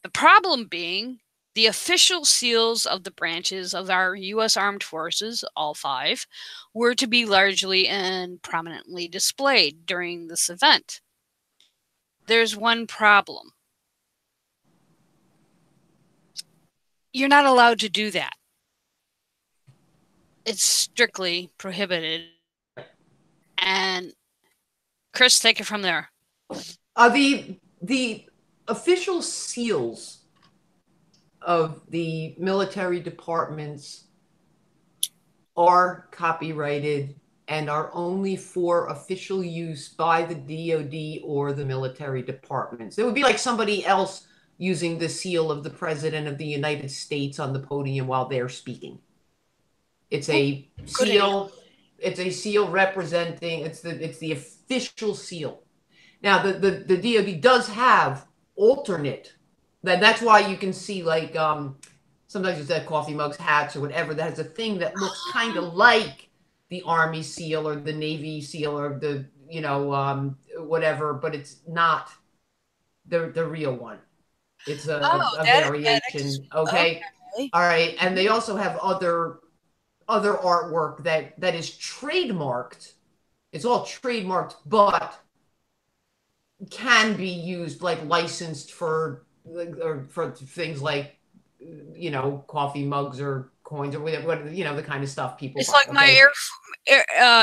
The problem being, the official seals of the branches of our U.S. Armed Forces, all 5, were to be largely and prominently displayed during this event. There's one problem. You're not allowed to do that. It's strictly prohibited. And Chris, take it from there. The official seals of the military departments are copyrighted and are only for official use by the DoD or the military departments. It would be like somebody else using the seal of the President of the United States on the podium while they're speaking. It's a seal. It's a seal representing. It's the official seal. Now the DoD does have alternate. That's why you can see, like, sometimes it's at coffee mugs, hats, or whatever, that has a thing that looks kind of like the Army seal or the Navy seal or the, whatever, but it's not the real one. It's a variation. Okay. All right. And they also have other artwork that is trademarked. It's all trademarked, but can be used, like licensed for things like, coffee mugs or coins or whatever, you know, the kind of stuff people It's buy, like my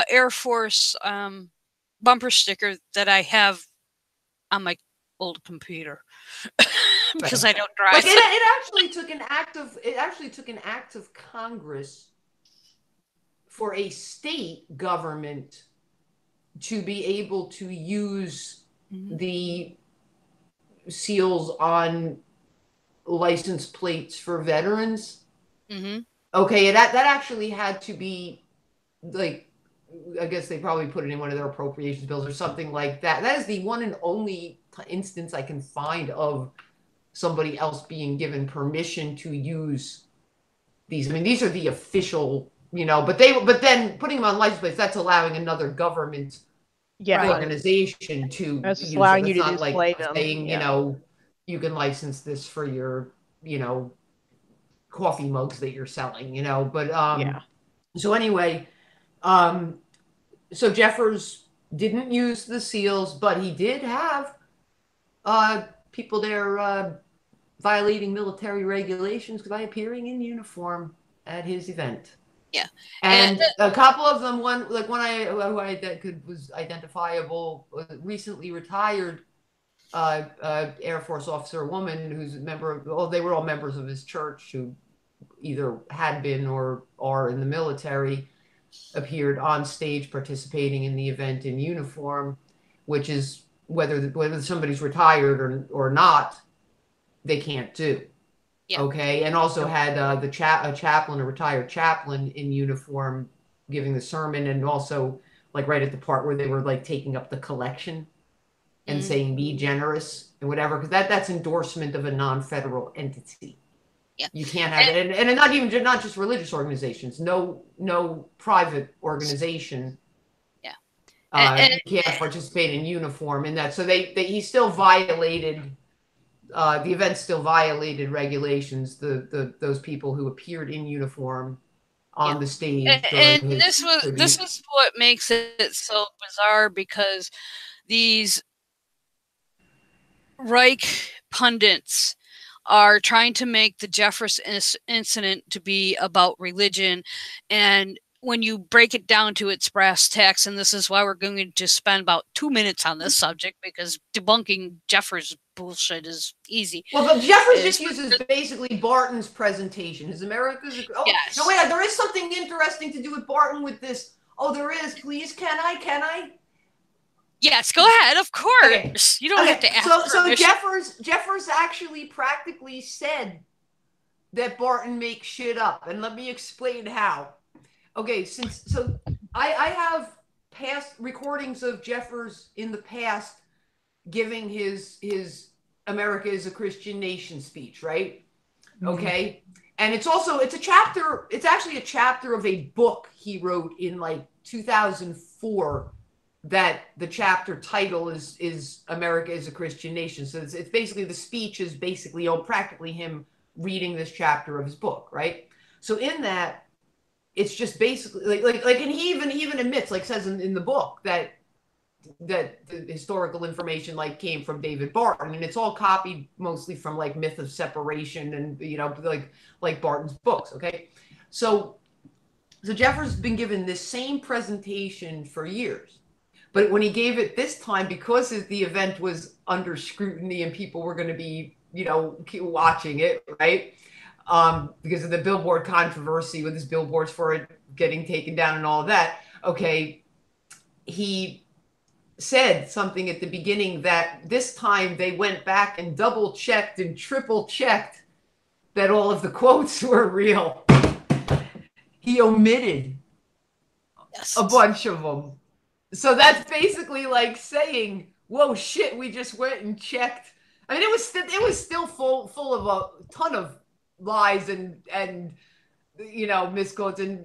Air Force bumper sticker that I have on my old computer because I don't drive. Like it actually took an act of Congress for a state government to be able to use the seals on license plates for veterans. Okay, that actually had to be, like, I guess they probably put it in one of their appropriations bills or something like that. That is the one and only instance I can find of somebody else being given permission to use these. I mean, these are the official, you know, but then putting them on license plates, that's allowing another government organization to that's use allowing it. you It's to not like display them. saying, you know, you can license this for your, you know, coffee mugs that you're selling, you know. But so anyway, so Jeffers didn't use the seals, but he did have people there violating military regulations by appearing in uniform at his event. Yeah, and a couple of them, one was identifiable, recently retired Air Force officer, a woman who's a member of, well, they were all members of his church who either had been or are in the military, appeared on stage participating in the event in uniform, which is whether somebody's retired or not, they can't do. Yeah. Okay, and also had a chaplain, a retired chaplain in uniform, giving the sermon, and also like right at the part where they were like taking up the collection and saying "be generous" and whatever, because that's endorsement of a non-federal entity. Yeah, you can't have it, and not just religious organizations. No private organization. Yeah, you can't participate in uniform in that. So he still violated. The event still violated regulations. Those people who appeared in uniform on the stage. And this is what makes it so bizarre, because these Reich pundits are trying to make the Jeffress incident to be about religion, and when you break it down to its brass tacks, and this is why we're going to spend about 2 minutes on this subject, because debunking Jeffress bullshit is easy. Well, but Jeffress just uses basically Barton's presentation. Is America's? Oh, yes. No, wait, there is something interesting to do with Barton with this. Oh, there is. Please, can I? Yes, go ahead. Of course. Okay. You don't have to ask. So Jeffress actually practically said that Barton makes shit up, and let me explain how. Okay, I have past recordings of Jeffress in the past giving his America is a Christian Nation speech, right? Okay. And it's actually a chapter of a book he wrote in like 2004 that the chapter title is America is a Christian Nation. So it's basically, the speech is basically practically him reading this chapter of his book, right? So in that, it's just basically like and he even admits, like says in the book, that the historical information like came from David Barton, and it's all copied mostly from like Myth of Separation and, you know, like Barton's books. Okay, so Jeffress has been given this same presentation for years, but when he gave it this time, because the event was under scrutiny and people were going to be, you know, watching it, right? Because of the billboard controversy with his billboards for it getting taken down and all of that. Okay, he said something at the beginning that this time they went back and double checked and triple checked that all of the quotes were real. He omitted a bunch of them. So that's basically like saying, whoa, shit, we just went and checked. I mean, it was still full of a ton of lies and you know, misquotes and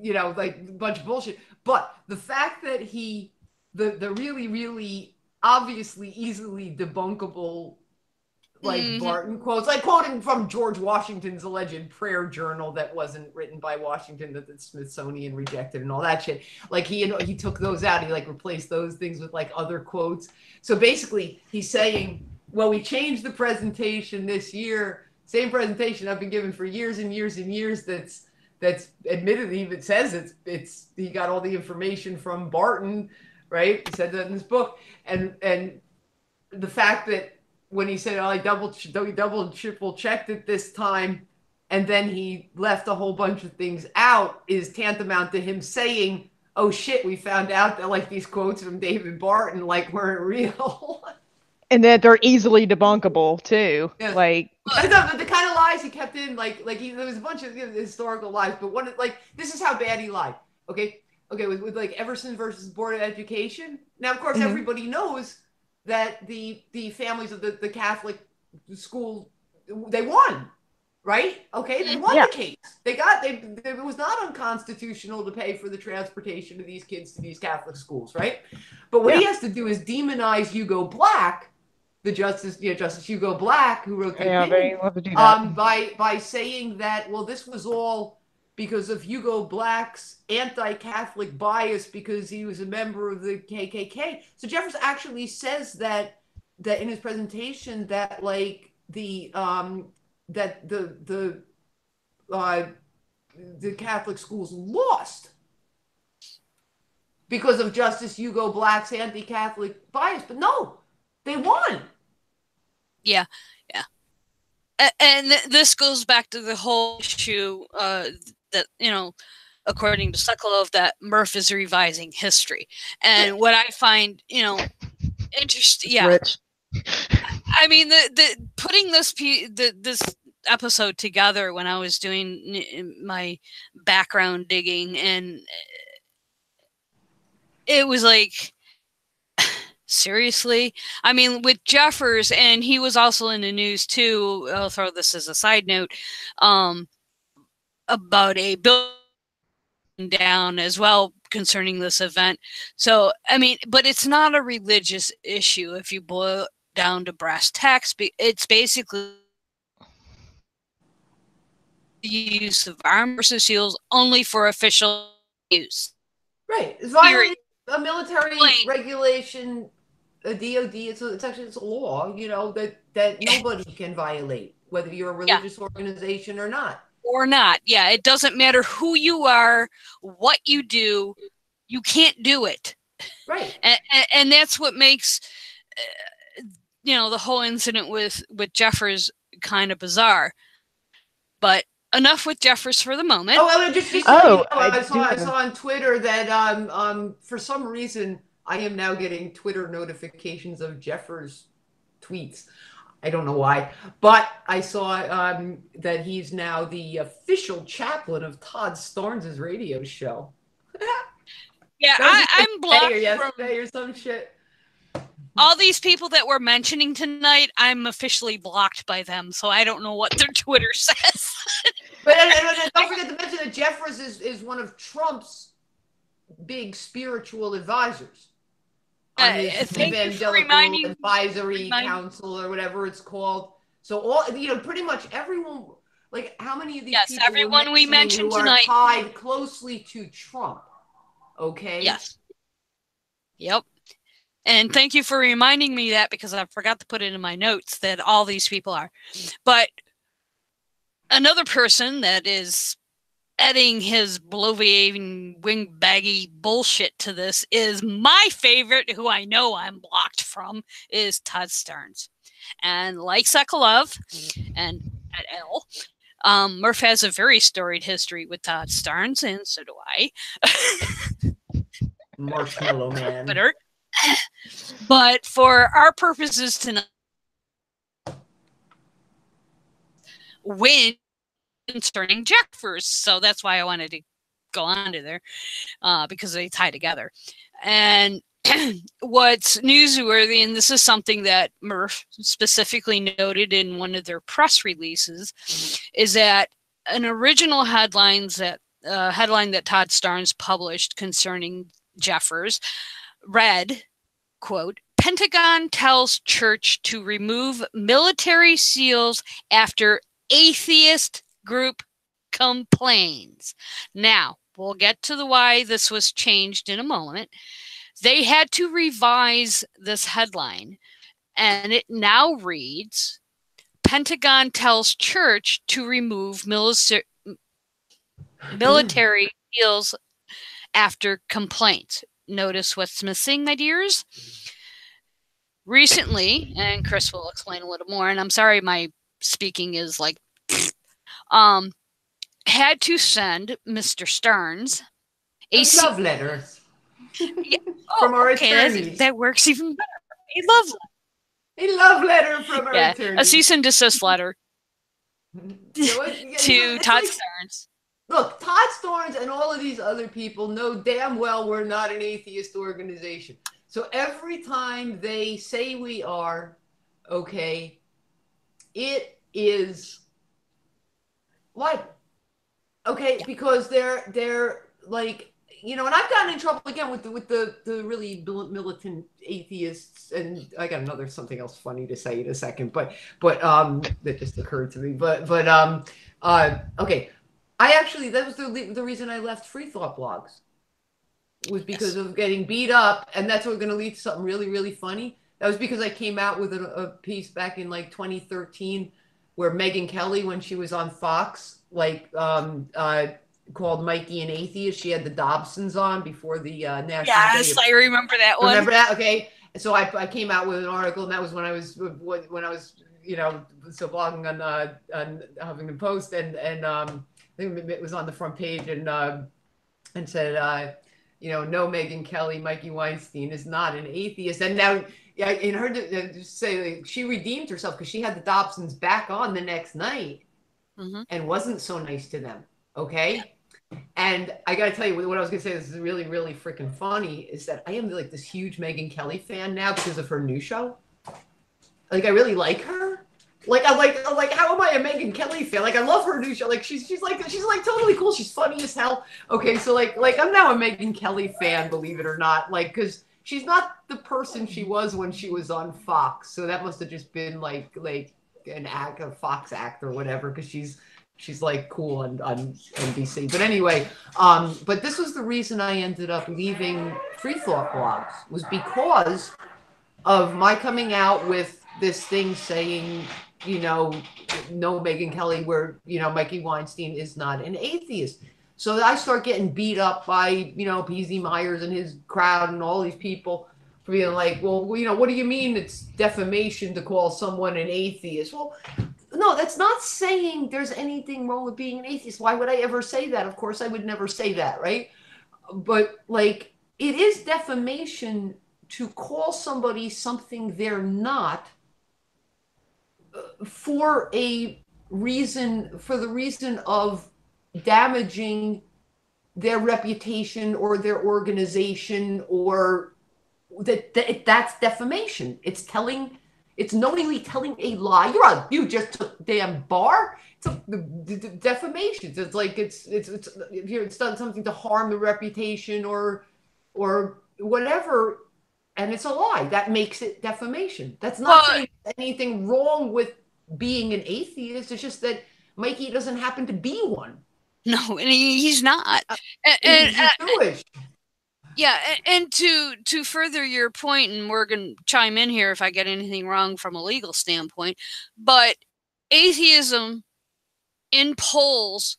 you know, like a bunch of bullshit. But the fact that the really, really obviously easily debunkable, like Barton quotes, like quoting from George Washington's alleged prayer journal that wasn't written by Washington, that the Smithsonian rejected and all that shit. Like he took those out. He like replaced those things with like other quotes. So basically he's saying, well, we changed the presentation this year Same presentation I've been given for years and years and years. That's admittedly even says it's he got all the information from Barton, right? He said that in his book, and the fact that when he said, "Oh, I double and triple checked it this time," and then he left a whole bunch of things out, is tantamount to him saying, "Oh shit, we found out that like these quotes from David Barton like weren't real." And that they're easily debunkable too. Yeah. Like the kind of lies he kept in, there was a bunch of historical lies, but one like this is how bad he lied. Okay, with like Everson versus Board of Education. Now, of course, everybody knows that the families of the Catholic school, they won, right? Okay, they won the case. It was not unconstitutional to pay for the transportation of these kids to these Catholic schools, right? But what he has to do is demonize Hugo Black, the Justice Hugo Black, who wrote the opinion, by saying that, well, this was all because of Hugo Black's anti-Catholic bias because he was a member of the KKK. So Jeffress actually says that in his presentation that like the Catholic schools lost because of Justice Hugo Black's anti-Catholic bias, but no, they won. Yeah. And this goes back to the whole issue that, according to Sekulow, that MRFF is revising history. And what I find, interesting, Rich. I mean, the putting this episode together when I was doing my background digging, and it was like, seriously? I mean, with Jeffress, and he was also in the news too, I'll throw this as a side note, about a building down as well concerning this event. So, I mean, but it's not a religious issue if you boil it down to brass tacks. It's basically the use of armed versus shields only for official use. Right. It's violating a military regulation, a DOD. It's a law, that nobody can violate, whether you're a religious organization or not. Yeah, it doesn't matter who you are, what you do, you can't do it. Right. And that's what makes, the whole incident with Jeffress kind of bizarre. But enough with Jeffress for the moment. I saw on Twitter that for some reason I am now getting Twitter notifications of Jeffress tweets. I don't know why, but I saw that he's now the official chaplain of Todd Starnes' radio show. Yeah, I'm blocked yesterday or some shit. All these people that we're mentioning tonight, I'm officially blocked by them, so I don't know what their Twitter says. But don't forget to mention that Jeffress is one of Trump's big spiritual advisors. Thank you for reminding advisory council or whatever it's called. So pretty much everyone, like how many of these people everyone we mentioned tonight are tied closely to Trump. Okay. Yes. Yep. And thank you for reminding me that, because I forgot to put it in my notes that all these people are. But another person that is adding his bloviating wing-baggy bullshit to this is my favorite, who I know I'm blocked from, is Todd Starnes. And like Sekulow and at L, MRFF has a very storied history with Todd Starnes, and so do I. Marshmallow Man. But for our purposes tonight, win concerning Jeffress, so that's why I wanted to go on to there, because they tie together. And what's newsworthy, and this is something that MRFF specifically noted in one of their press releases, is that an original headline that Todd Starnes published concerning Jeffress read, quote, "Pentagon tells church to remove military seals after atheist group complains." Now, we'll get to why this was changed in a moment. They had to revise this headline, and it now reads, Pentagon tells church to remove military deals after complaints. Notice what's missing, my dears? Recently, and Chris will explain a little more, and I'm sorry my speaking is like, had to send Mr. Starnes a love letter from our attorneys. That works even better. A love letter from our attorneys. A cease and desist letter to Todd Starnes. Look, Todd Starnes and all of these other people know damn well we're not an atheist organization. So every time they say we are, okay, it is what? Okay, because they're like, you know, and I've gotten in trouble again with the really militant atheists, and I got something else funny to say in a second, but that just occurred to me. Okay. That was the reason I left Free Thought Blogs, was because of getting beat up, and that's what going to lead to something really, really funny. That was because I came out with a piece back in like 2013 where Megyn Kelly, when she was on Fox, called Mikey an atheist. She had the Dobsons on before the national. Yes, I remember that one. Remember that? Okay. So I came out with an article, and that was when I was so blogging on Huffington Post, and I think it was on the front page, and said, no, Megyn Kelly, Mikey Weinstein is not an atheist. And now, in her to say, she redeemed herself because she had the Dobsons back on the next night and wasn't so nice to them. Okay. And I got to tell you, what I was going to say, this is really, really freaking funny, is that I am like this huge Megyn Kelly fan now because of her new show. Like, I really like her. I'm like, how am I a Megyn Kelly fan? Like, I love her new show. Like, she's like totally cool. She's funny as hell. Okay, so like I'm now a Megyn Kelly fan, believe it or not. Like, because she's not the person she was when she was on Fox. So that must have just been like an act, a Fox act or whatever. Because she's like cool on NBC. But anyway, but this was the reason I ended up leaving Free Thought Blogs, was because of my coming out with this thing saying, no, Megyn Kelly, where, Mikey Weinstein is not an atheist. So I start getting beat up by, PZ Myers and his crowd and all these people for being like, well, what do you mean it's defamation to call someone an atheist? Well, no, that's not saying there's anything wrong with being an atheist. Why would I ever say that? Of course, I would never say that, right? But like, it is defamation to call somebody something they're not, for the reason of damaging their reputation or their organization, or that's defamation. It's knowingly telling a lie. You just took damn bar. It's defamation. It's like it's done something to harm the reputation or whatever. And it's a lie. That makes it defamation. That's not saying anything wrong with being an atheist. It's just that Mikey doesn't happen to be one. No, and he's not. He's Jewish. Yeah, and to further your point, and we're going to chime in here if I get anything wrong from a legal standpoint, but atheism in polls,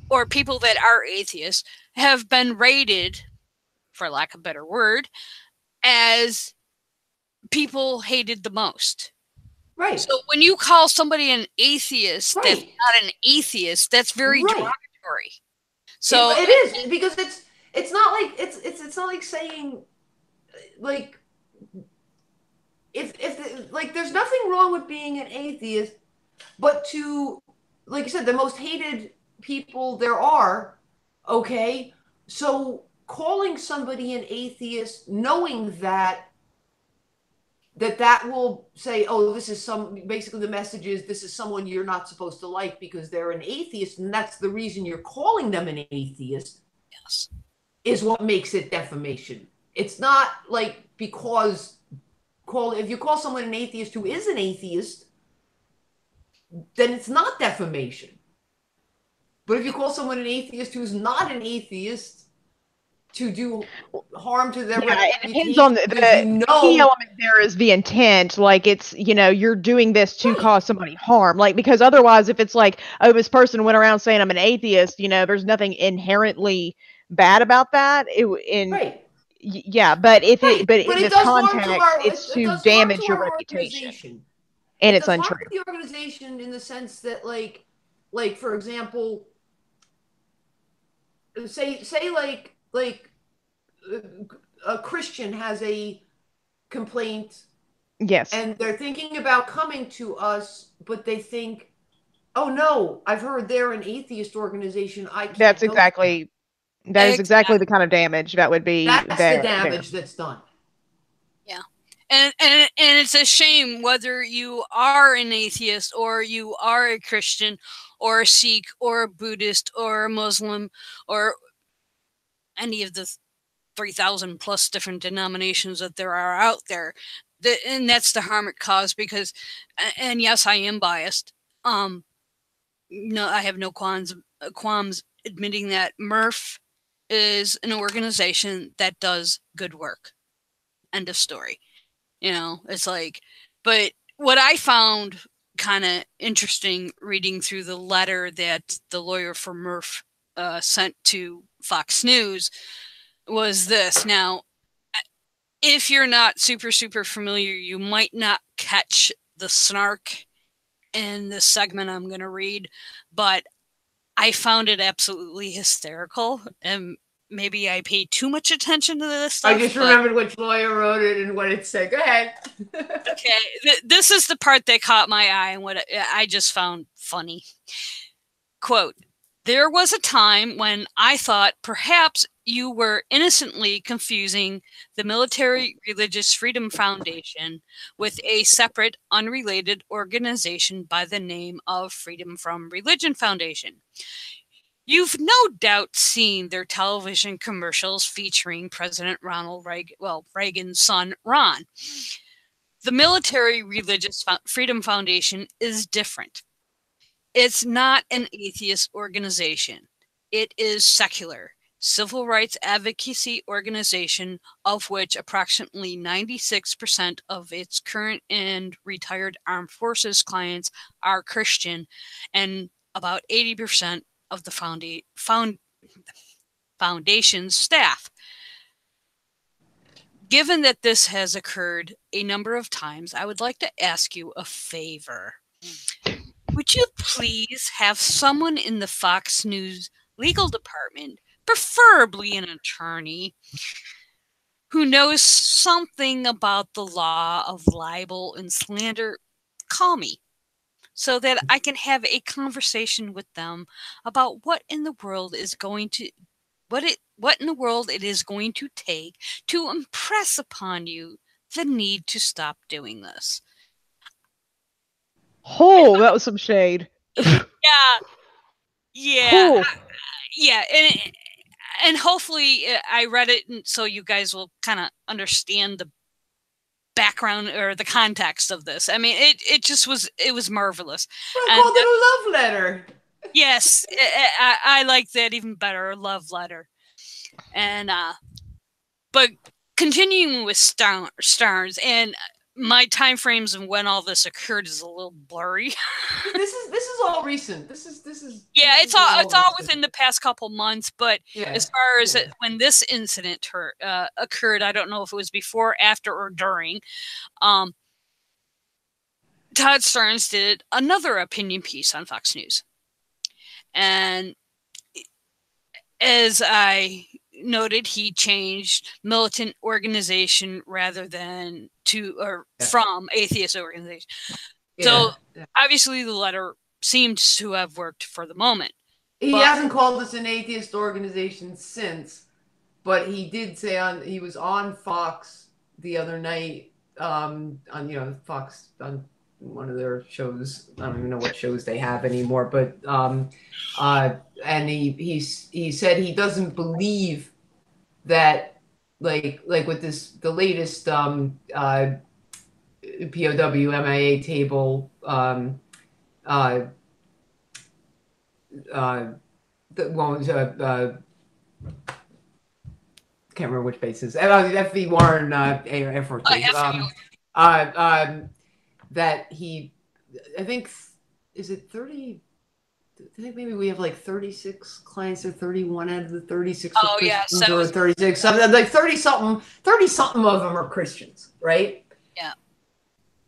or people that are atheists, have been rated, for lack of a better word, as people hated the most. Right. So when you call somebody an atheist, that's not an atheist, that's very derogatory. So it is, because it's not like it's not like saying, like, if there's nothing wrong with being an atheist, but to, like you said, the most hated people there are, okay, so calling somebody an atheist, knowing that will say, oh, basically the message is, this is someone you're not supposed to like because they're an atheist, and that's the reason you're calling them an atheist. Yes. Is what makes it defamation. It's not like, because if you call someone an atheist who is an atheist, then it's not defamation. But if you call someone an atheist who's not an atheist, to do harm to their reputation. It depends reputation on the key element there is the intent. Like, it's, you know, you're doing this to cause somebody harm. Like, because otherwise, if it's like, oh, this person went around saying I'm an atheist, you know, there's nothing inherently bad about that. Yeah, but if it, but in this context, it's to damage your reputation, and it's untrue. It does harm to the organization in the sense that, like for example, say like a Christian has a complaint, yes, and they're thinking about coming to us, but they think, oh no, I've heard they're an atheist organization. I can't. That's exactly. That is exactly the kind of damage that would be That's the damage that's done. Yeah. And it's a shame whether you are an atheist or you are a Christian or a Sikh or a Buddhist or a Muslim or any of the 3,000 plus different denominations that there are out there. And that's the harm it caused, because, and yes, I am biased. No, I have no qualms admitting that MRFF is an organization that does good work. End of story. You know, it's like, but what I found kind of interesting reading through the letter that the lawyer for MRFF sent to Fox News was this. Now, if you're not super familiar, you might not catch the snark in this segment I'm going to read, but I found it absolutely hysterical, and maybe I paid too much attention to this stuff. I just remembered which lawyer wrote it and what it said. Go ahead. Okay, this is the part that caught my eye and what I just found funny. Quote, "There was a time when I thought perhaps you were innocently confusing the Military Religious Freedom Foundation with a separate, unrelated organization by the name of Freedom from Religion Foundation. You've no doubt seen their television commercials featuring President Ronald Reagan, Reagan's son, Ron. The Military Religious Freedom Foundation is different. It's not an atheist organization. It is secular, civil rights advocacy organization, of which approximately 96% of its current and retired armed forces clients are Christian, and about 80% of the foundation's staff. Given that this has occurred a number of times, I would like to ask you a favor. Would you please have someone in the Fox News legal department, preferably an attorney, who knows something about the law of libel and slander, call me, so that I can have a conversation with them about what in the world is going to what in the world it is going to take to impress upon you the need to stop doing this." Oh, that was some shade. Yeah, and hopefully I read it so you guys will kind of understand the background or the context of this. I mean, it was marvelous. I called it a love letter. Yes, I like that even better, a love letter. And but continuing with Starnes, and my time frames and when all this occurred is a little blurry. This is all recent. This is it's all within the past couple months. But as far as when this incident occurred, I don't know if it was before, after, or during. Todd Starnes did another opinion piece on Fox News, and as I noted, he changed militant organization rather than from atheist organization. So obviously the letter seems to have worked for the moment. He hasn't called us an atheist organization since, but he did say he was on Fox the other night, on Fox, on one of their shows. I don't even know what shows they have anymore, but and he said he doesn't believe that like with the latest POW MIA table, the one can't remember which bases. FV Warren Air Force Base. That he, I think, is it 30? I think maybe we have like 36 clients or 31 out of the 36 are Christians, or 36, something like 30 something of them are Christians, right? Yeah.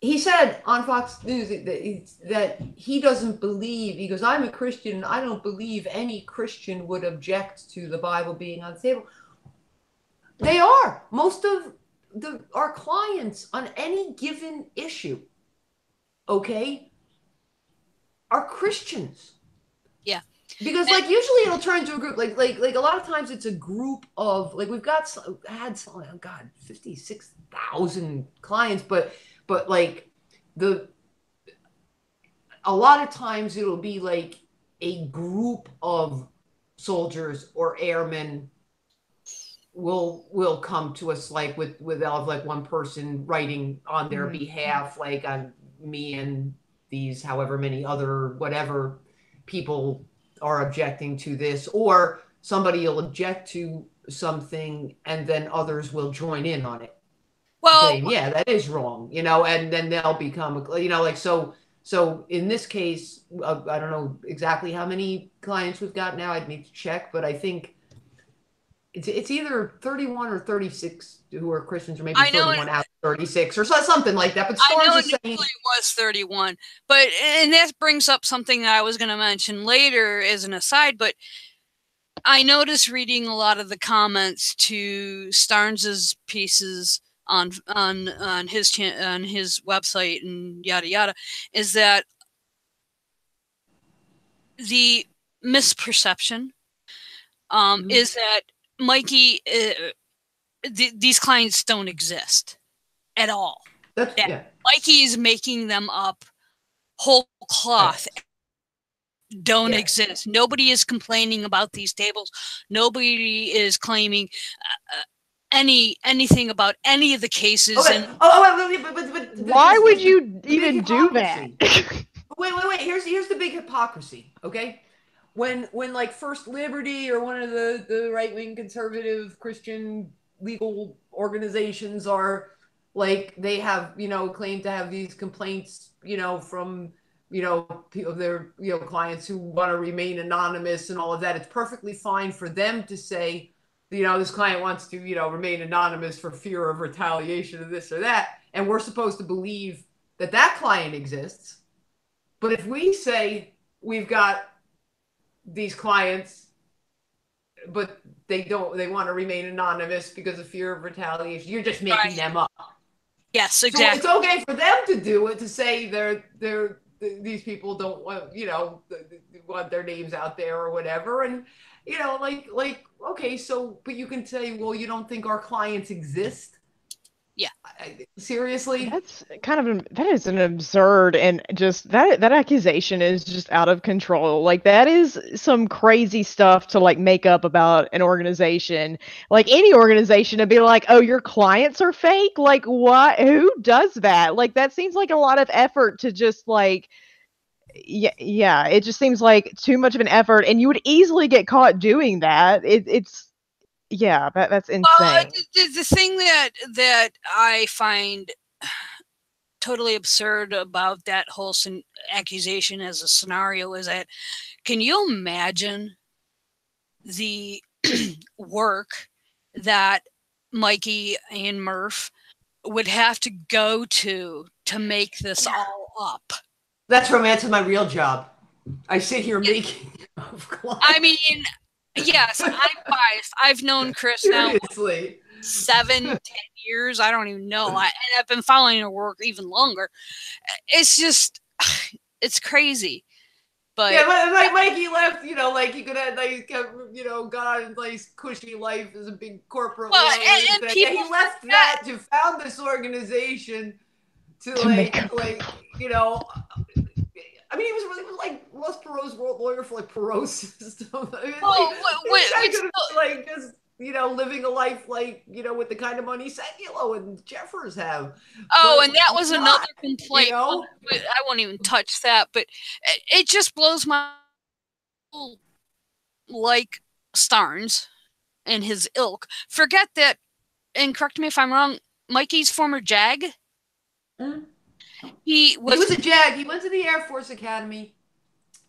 He said on Fox News that he doesn't believe, he goes, I'm a Christian, and I don't believe any Christian would object to the Bible being on the table. They are. Most of our clients on any given issue, okay, are Christians. Yeah. Because like usually it'll turn into a group, like a lot of times it's a group of, like, we've had some, oh God, 56,000 clients, but like a lot of times it'll be like a group of soldiers or airmen will come to us, like with like one person writing on their behalf, like on me and these however many other whatever people are objecting to this, or somebody will object to something and then others will join in on it, saying, yeah, that is wrong, and then they'll become, like, so in this case, I don't know exactly how many clients we've got now, I'd need to check, but I think it's either 31 or 36 who are Christians, or maybe 31 out of 36 or something like that. But Starnes is saying it was 31. And that brings up something that I was going to mention later as an aside. But I noticed reading a lot of the comments to Starnes's pieces on his website and yada yada, is that the misperception is that Mikey, these clients don't exist at all. Mikey is making them up whole cloth. Don't exist. Nobody is complaining about these tables. Nobody is claiming anything about any of the cases. Okay. But why would you even do that? Wait. Here's the big hypocrisy. Okay. When like First Liberty or one of the right-wing conservative Christian legal organizations are like, they have, claim to have these complaints, from, people, their, clients who want to remain anonymous and all of that, it's perfectly fine for them to say, this client wants to, remain anonymous for fear of retaliation of this or that. And we're supposed to believe that client exists. But if we say we've got these clients, but they want to remain anonymous because of fear of retaliation, you're just making them up. Yes, exactly. So it's okay for them to do it, to say these people don't want, want their names out there or whatever. And, like, okay, so, but you can say, well, you don't think our clients exist? Yeah. Seriously? That is an absurd, and just that accusation is just out of control. Like, that is some crazy stuff to like make up about an organization. Like, any organization to be like, oh, your clients are fake? Like, what? Who does that? Like, that seems like a lot of effort to just like, yeah, it just seems like too much of an effort, and you would easily get caught doing that. Yeah, that's insane. Well, the thing that I find totally absurd about that whole accusation as a scenario is that, can you imagine the work that Mikey and Murph would have to go to make this all up? That's romance of my real job. I sit here making I mean, yes, I'm biased. I've known Chris now 7-10 years. I don't even know. And I've been following her work even longer. It's just, it's crazy. But yeah, Mikey left, like he could have, like, got a nice cushy life as a big corporate lawyer. And he left that to found this organization to like, I mean, he was like Ross Perot's lawyer for like Perot system. Like just living a life like with the kind of money Sekulow and Jeffress have. And that was another complaint. I won't even touch that, but it just blows my, like, Starnes, and his ilk forget that, and correct me if I'm wrong, Mikey's former JAG. He was a JAG. He went to the Air Force Academy.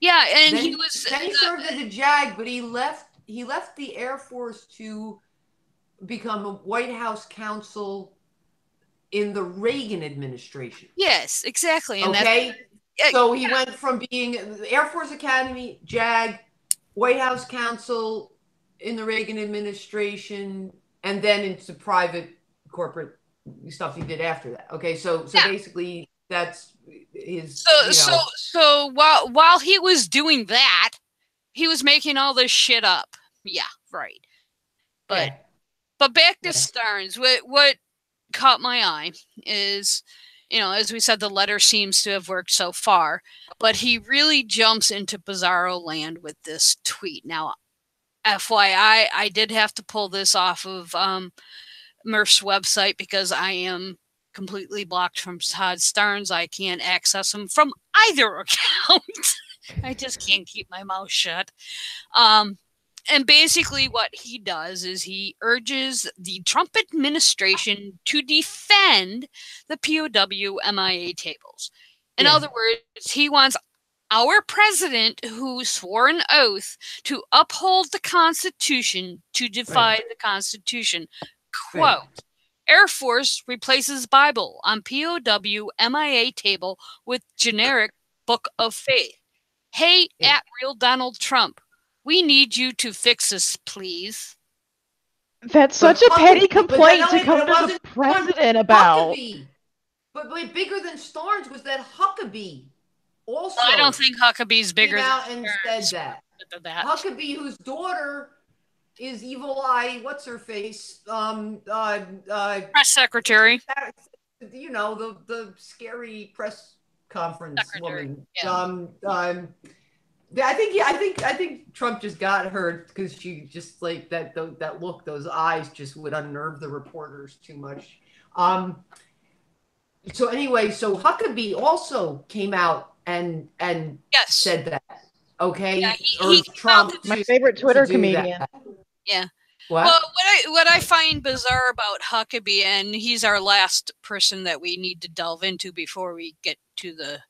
Yeah, and then, he was. Then he served as a JAG, but he left the Air Force to become a White House counsel in the Reagan administration. Yes, exactly. And okay. So he went from being Air Force Academy, JAG, White House counsel in the Reagan administration, and then into private corporate stuff he did after that. Okay, so basically that's his. So while he was doing that, he was making all this shit up. Yeah, right. But back to Starnes. What caught my eye is, as we said, the letter seems to have worked so far, but he really jumps into bizarro land with this tweet. Now, FYI, I did have to pull this off of MRF's website because I am completely blocked from Todd Starnes. I can't access him from either account. I just can't keep my mouth shut. And basically what he does is he urges the Trump administration to defend the POW MIA tables. In other words, he wants our president, who swore an oath to uphold the Constitution, to defy the Constitution. Quote, Air Force replaces Bible on POW MIA table with generic Book of Faith. Hey, at real Donald Trump, we need you to fix this, please. That's such a petty complaint to come to the president about. Huckabee. But bigger than Starnes was that Huckabee also. I don't think Huckabee's bigger than Starnes. And said that. Huckabee, whose daughter is Evil Eye, what's her face? Press secretary. The scary press conference secretary. Woman. Yeah. I think Trump just got her because she just like that look, those eyes just would unnerve the reporters too much. So anyway, so Huckabee also came out and said that. Okay, yeah, he Trump, my favorite Twitter comedian. Yeah. What? Well, what I find bizarre about Huckabee, and he's our last person that we need to delve into before we get to the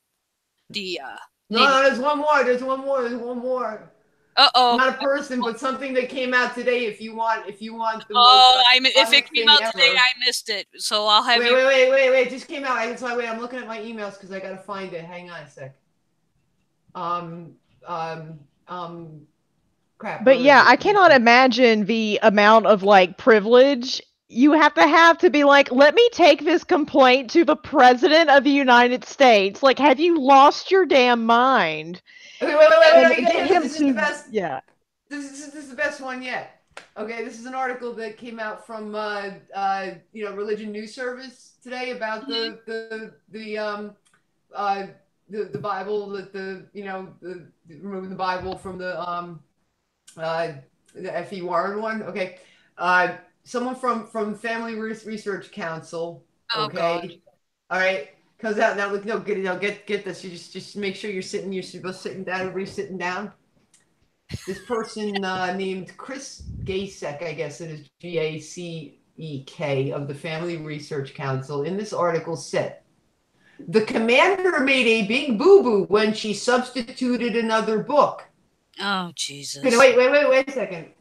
No, there's one more. Uh-oh. Not a person, but something that came out today. If you want the if it came out today, I missed it. So I'll have wait. It just came out. That's why I'm looking at my emails because I gotta find it. Hang on a sec. Crap. But yeah, I cannot imagine the amount of privilege you have to be like, let me take this complaint to the president of the United States. Like, have you lost your damn mind? Okay, wait. This is the best. Yeah. This is the best one yet. Okay, this is an article that came out from Religion News Service today about the Bible, the removing the Bible from the F.E. Warren one. Okay. Someone from Family Research Council. Okay. God. All right. Comes out now. Look, no, get this. You just make sure you're both sitting down. Everybody's sitting down. This person named Chris Gasek, I guess it is Gacek, of the Family Research Council, in this article said, the commander made a big boo-boo when she substituted another book. Oh, Jesus. Okay, wait a second.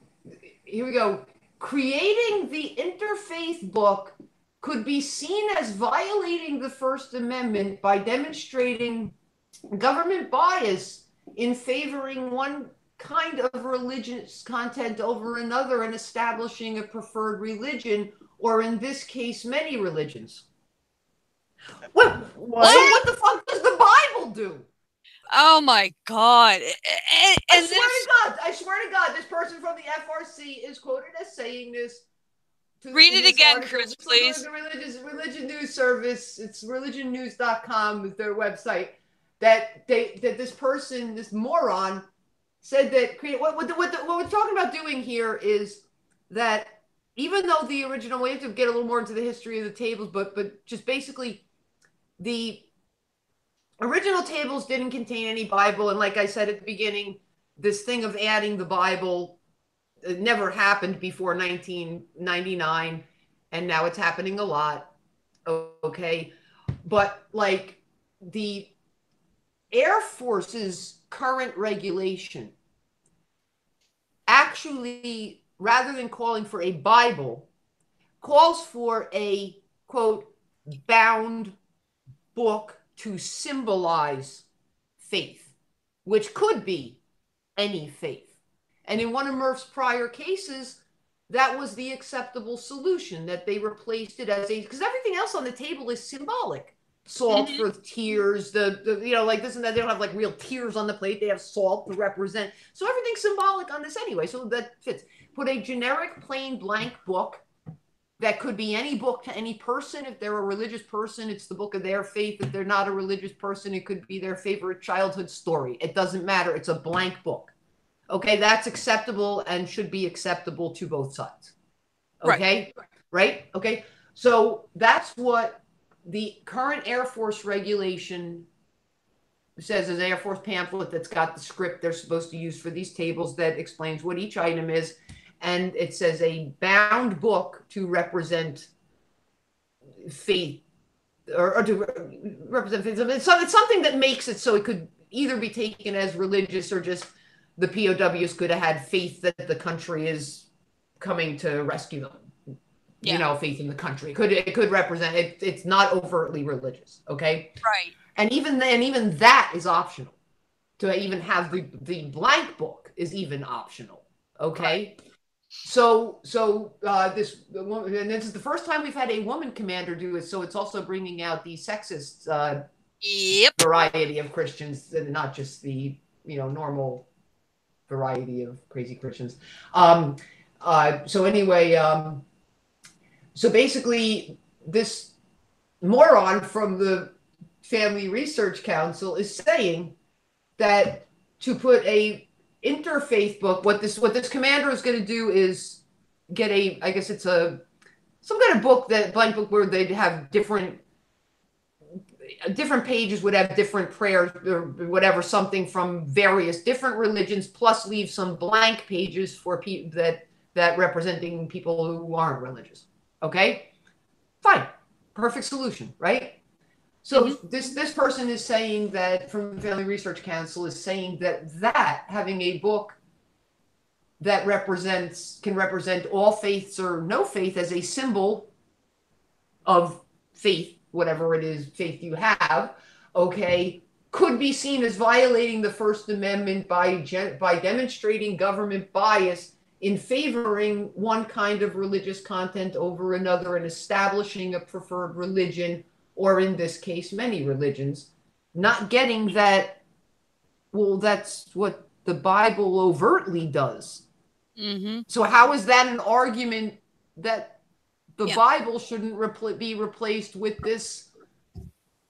Here we go. Creating the interfaith book could be seen as violating the First Amendment by demonstrating government bias in favoring one kind of religious content over another and establishing a preferred religion, or in this case, many religions. What? So what the fuck does the Bible do? Oh my God. I swear to God, this person from the FRC is quoted as saying this. Read it again, Chris, please. The Religion News Service, it's religionnews.com is their website, that this person, this moron, said that what we're talking about doing here is that even though the original, we have to get a little more into the history of the tables, but just basically the original tables didn't contain any Bible, and like I said at the beginning, this thing of adding the Bible it never happened before 1999, and now it's happening a lot. Okay. But like the Air Force's current regulation actually, rather than calling for a Bible, calls for a, quote, bound book to symbolize faith, which could be any faith. And in one of Murph's prior cases, that was the acceptable solution, that they replaced it as a, because everything else on the table is symbolic. Salt for tears, the you know, like this and that. They don't have like real tears on the plate. They have salt to represent. So everything's symbolic on this anyway. So that fits. Put a generic plain blank book that could be any book to any person. If they're a religious person, it's the book of their faith. If they're not a religious person, it could be their favorite childhood story. It doesn't matter. It's a blank book. Okay, that's acceptable and should be acceptable to both sides. Okay, right? Okay, so that's what the current Air Force regulation says. Is an Air Force pamphlet that's got the script they're supposed to use for these tables that explains what each item is. And it says a bound book to represent faith, or to represent faith. It's something that makes it so it could either be taken as religious, or just the POWs could have had faith that the country is coming to rescue them. Yeah. You know, faith in the country. It could represent it. It's not overtly religious. Okay. Right. And even that is optional. To even have the blank book is even optional. Okay. Right. So this is the first time we've had a woman commander do it. So it's also bringing out the sexist variety of Christians, and not just the, you know, normal variety of crazy Christians. So anyway, so basically this moron from the Family Research Council is saying that to put a interfaith book, what this commander is going to do is get a, I guess it's some kind of book, that blank book, where they'd have different pages would have different prayers or whatever, something from various different religions, plus leave some blank pages for people that representing people who aren't religious. Okay, fine, perfect solution, right? So this person is saying that, from the Family Research Council, is saying that having a book that can represent all faiths or no faith as a symbol of faith, whatever it is, faith you have, okay, could be seen as violating the First Amendment by demonstrating government bias in favoring one kind of religious content over another, and establishing a preferred religion, or in this case, many religions. Not getting that, well, that's what the Bible overtly does. So how is that an argument that the Bible shouldn't be replaced with this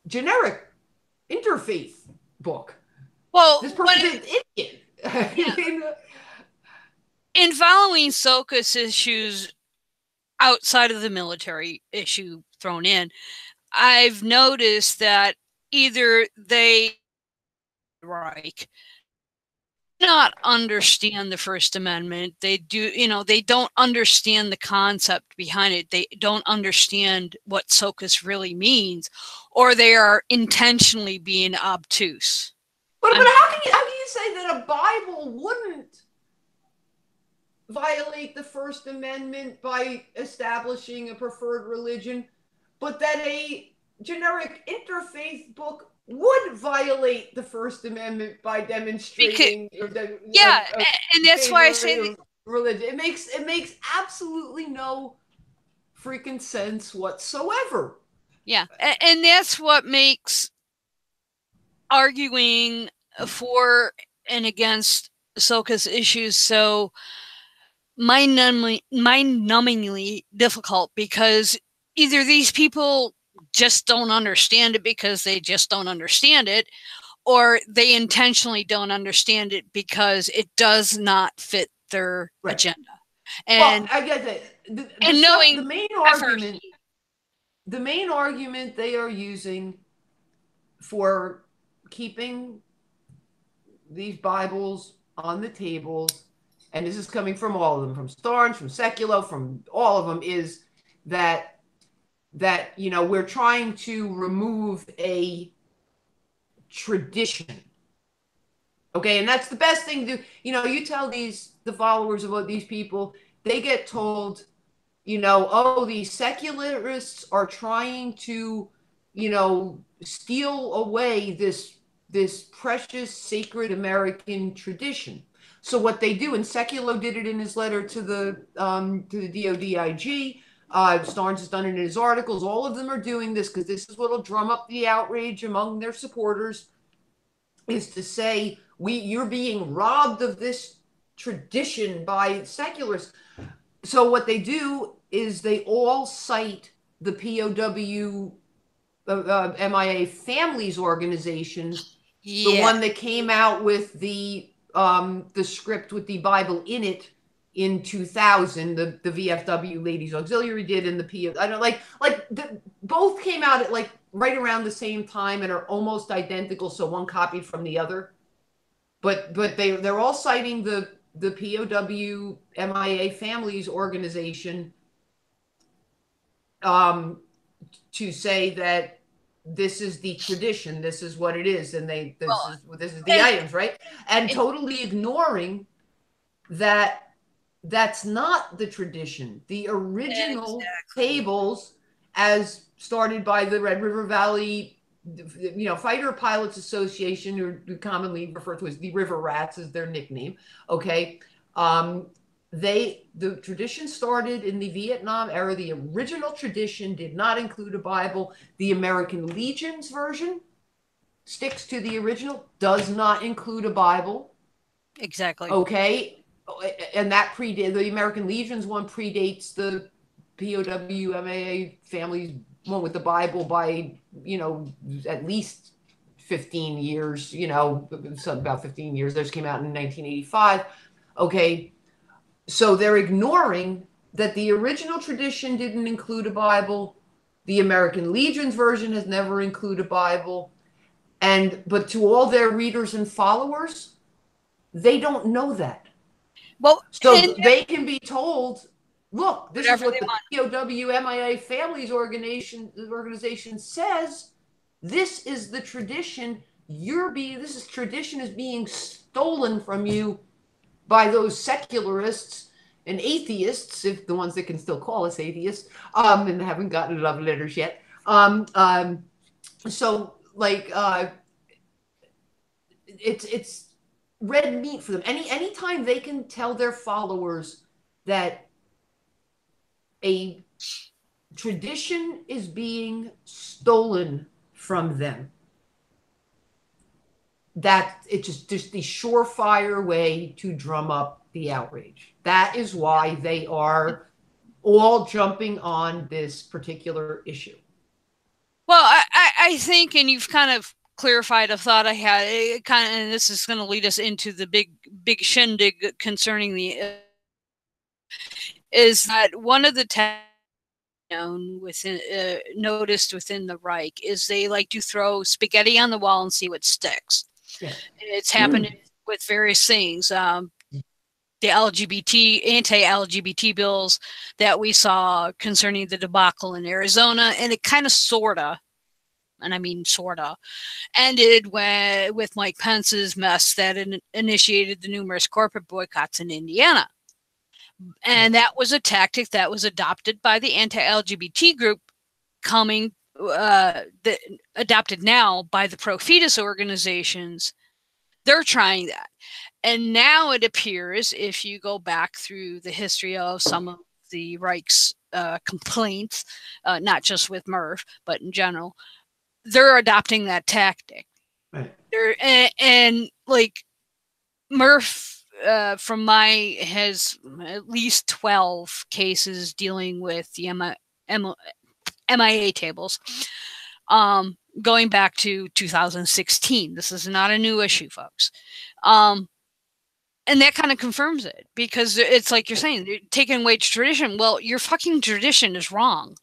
generic interfaith book? Well, this person is an idiot. Yeah. In following SOCAS issues outside of the military issue thrown in, I've noticed that either Reich not understand the First Amendment. They do, you know, they don't understand the concept behind it. They don't understand what SOCAS really means, or they are intentionally being obtuse. But how can you say that a Bible wouldn't violate the First Amendment by establishing a preferred religion, but that a generic interfaith book would violate the First Amendment by demonstrating and that's why I say religion. It makes absolutely no freaking sense whatsoever. Yeah, and that's what makes arguing for and against SOCAS issues so mind-numbingly difficult, because either these people just don't understand it because they just don't understand it, or they intentionally don't understand it because it does not fit their agenda. And well, I get that. The main argument they are using for keeping these Bibles on the tables and this is coming from all of them, from Starnes, from Sekulow, from all of them, is that we're trying to remove a tradition. Okay, and that's the best thing to do. You tell the followers of these people, they get told, oh, these secularists are trying to, steal away this precious, sacred American tradition. So what they do, and Sekulow did it in his letter to the DODIG, Starnes has done it in his articles. All of them are doing this because this is what will drum up the outrage among their supporters, is to say, you're being robbed of this tradition by secularists. So what they do is they all cite the POW MIA Families Organization, the one that came out with the script with the Bible in it in 2000. The VFW Ladies Auxiliary did, and the PO. I don't both came out at right around the same time and are almost identical. So one copied from the other, but they're all citing the POW MIA Families Organization to say that this is the tradition, this is what it is, and this is the items, right? And totally ignoring that that's not the tradition. The original tables, as started by the Red River Valley, Fighter Pilots Association, who commonly referred to as the River Rats, is their nickname. Okay, the tradition started in the Vietnam era. The original tradition did not include a Bible. The American Legion's version sticks to the original, does not include a Bible. Exactly. Okay, and that the American Legion's one predates the POW MAA Families one with the Bible by at least 15 years. About 15 years. Theirs came out in 1985. Okay. So they're ignoring that the original tradition didn't include a Bible. The American Legion's version has never included a Bible. But to all their readers and followers, they don't know that. Well, so they can be told, look, this is what the POW MIA Families Organization says. This is the tradition. This tradition is being stolen from you by those secularists and atheists, if the ones that can still call us atheists, and haven't gotten love letters yet. It's red meat for them. Anytime they can tell their followers that a tradition is being stolen from them, that it's just the surefire way to drum up the outrage. That is why they are all jumping on this particular issue. Well, I think, and you've kind of clarified a thought I had, and this is going to lead us into the big shindig concerning is that one of the noticed within the Reich is they like to throw spaghetti on the wall and see what sticks. Yeah. It's happened with various things. The anti-LGBT bills that we saw concerning the debacle in Arizona, and it kind of sorta, and I mean sorta, ended with Mike Pence's mess that initiated the numerous corporate boycotts in Indiana. And that was a tactic that was adopted by the anti-LGBT group adopted now by the pro-fetus organizations. They're trying that. And now it appears, if you go back through the history of some of the Reich's complaints, not just with MRF, but in general, they're adopting that tactic. Right. And MRF has at least 12 cases dealing with the MIA tables, going back to 2016. This is not a new issue, folks. And that kind of confirms it, because it's like you're saying, you're taking away tradition. Well, your fucking tradition is wrong.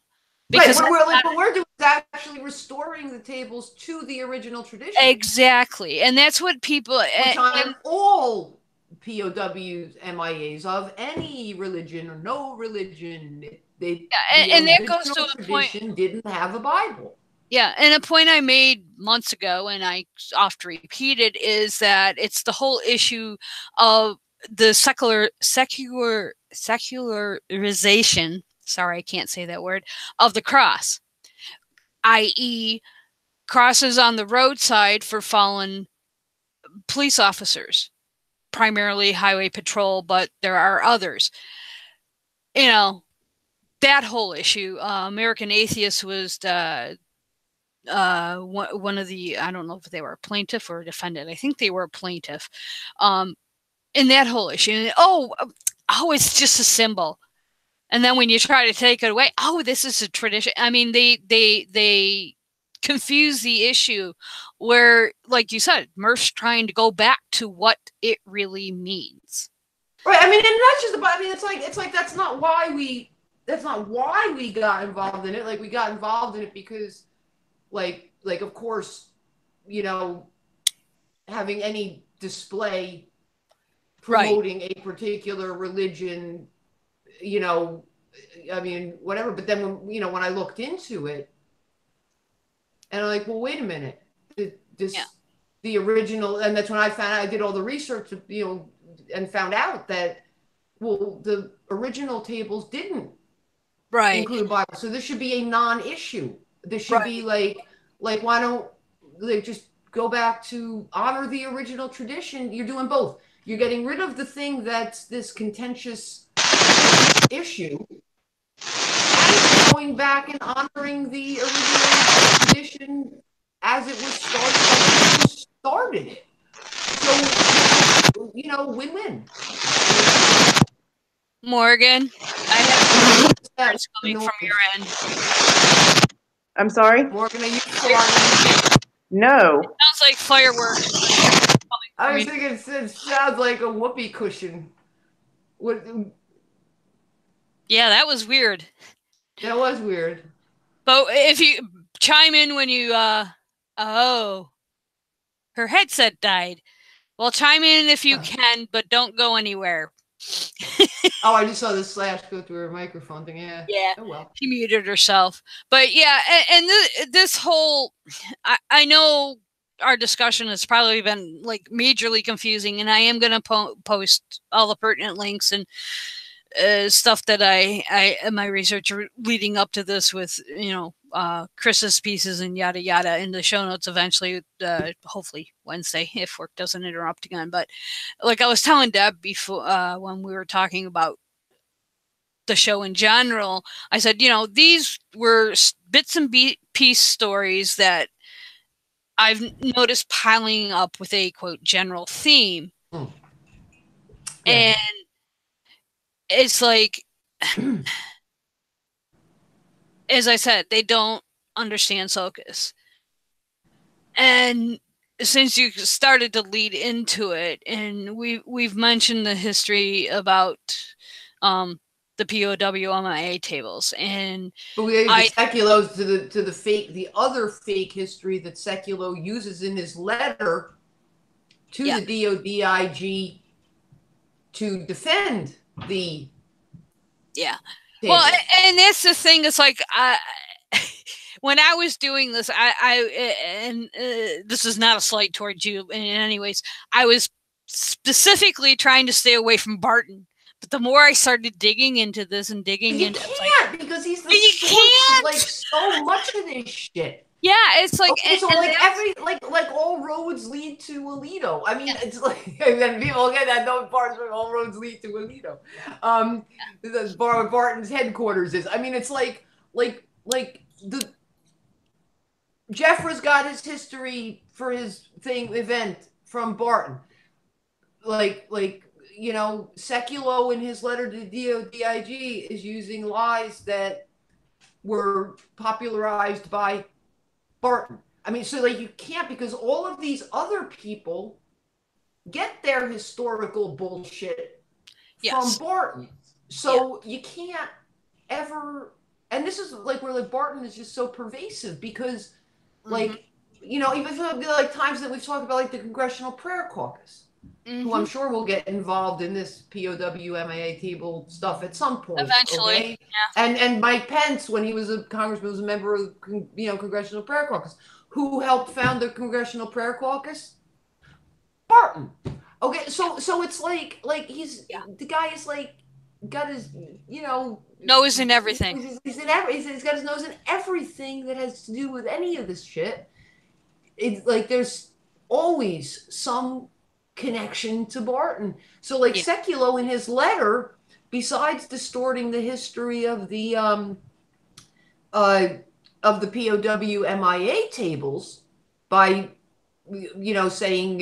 Because what we're doing is actually restoring the tables to the original tradition. Exactly. And that's what people... Which I'm all POWs, MIAs of any religion or no religion. The and that goes to a point. Didn't have a Bible. Yeah, and a point I made months ago, and I oft repeated, is that it's the whole issue of the secularization. Sorry, I can't say that word, of the cross, i.e., crosses on the roadside for fallen police officers, primarily highway patrol, but there are others. You know, that whole issue. American Atheists was one of the, I don't know if they were a plaintiff or a defendant. I think they were a plaintiff. In that whole issue. Oh, it's just a symbol. And then when you try to take it away, oh, this is a tradition. I mean, they confuse the issue where, like you said, Murph's trying to go back to what it really means. Right. I mean, and that's just about, I mean, it's like that's not why we got involved in it. Like, we got involved in it because like of course, you know, having any display promoting a particular religion, you know, I mean, whatever. But then when I looked into it, and I'm like, well, wait a minute, the original, and that's when I did all the research, you know, and found out that, well, the original tables didn't include a Bible, so this should be a non-issue. This should be like why don't they just go back to honor the original tradition? You're doing both. You're getting rid of the thing that's this contentious issue, and going back and honoring the original tradition as it was started it. So, you know, win-win. Morgan, I have words coming from your end. I'm sorry? Morgan, are you No. It sounds like fireworks. I was thinking it sounds like a whoopee cushion. What? Yeah, that was weird. That was weird. But if you chime in when you, oh, her headset died. Well, chime in if you can, but don't go anywhere. Oh, I just saw the slash go through her microphone thing. Yeah. Yeah. Oh, well. She muted herself. But yeah, and this whole, I know our discussion has probably been like majorly confusing, and I am going to post all the pertinent links and stuff that I my research leading up to this with, you know, Chris's pieces and yada yada in the show notes eventually, hopefully Wednesday if work doesn't interrupt again. But like I was telling Deb before, when we were talking about the show in general, I said, you know, these were bits and piece stories that I've noticed piling up with a quote general theme. Yeah. And it's like, as I said, they don't understand SOCAS. And since you started to lead into it, and we've mentioned the history about the POW-MIA tables, and but we have Sekulow's to the fake, the other fake history that Sekulow uses in his letter to the DODIG to defend the table. Well, and that's the thing. It's like when I was doing this, and this is not a slight towards you in any ways. I was specifically trying to stay away from Barton. But the more I started digging into this and digging into it, like, because he's the source of, like, so much of this shit. Yeah, it's like so like every like all roads lead to Alito. I mean, it's like, and then people get that no parts where all roads lead to Alito. That's Barton's headquarters is. I mean, it's like the Jeffress got his history for his event from Barton. Like you know, Sekulow in his letter to DODIG is using lies that were popularized by Barton. I mean, so like you can't, because all of these other people get their historical bullshit from Barton. So you can't ever, and this is like where like Barton is just so pervasive because like, you know, even like times that we've talked about like the Congressional Prayer Caucus. who I'm sure will get involved in this POW MIA table stuff at some point. Eventually, okay? And Mike Pence, when he was a congressman, was a member of Congressional Prayer Caucus. Who helped found the Congressional Prayer Caucus? Barton. Okay, so it's like he's the guy is like got his nose in everything. He's got his nose in everything that has to do with any of this shit. It's like there's always some connection to Barton. So like Sekulow in his letter, besides distorting the history of the POW MIA tables by saying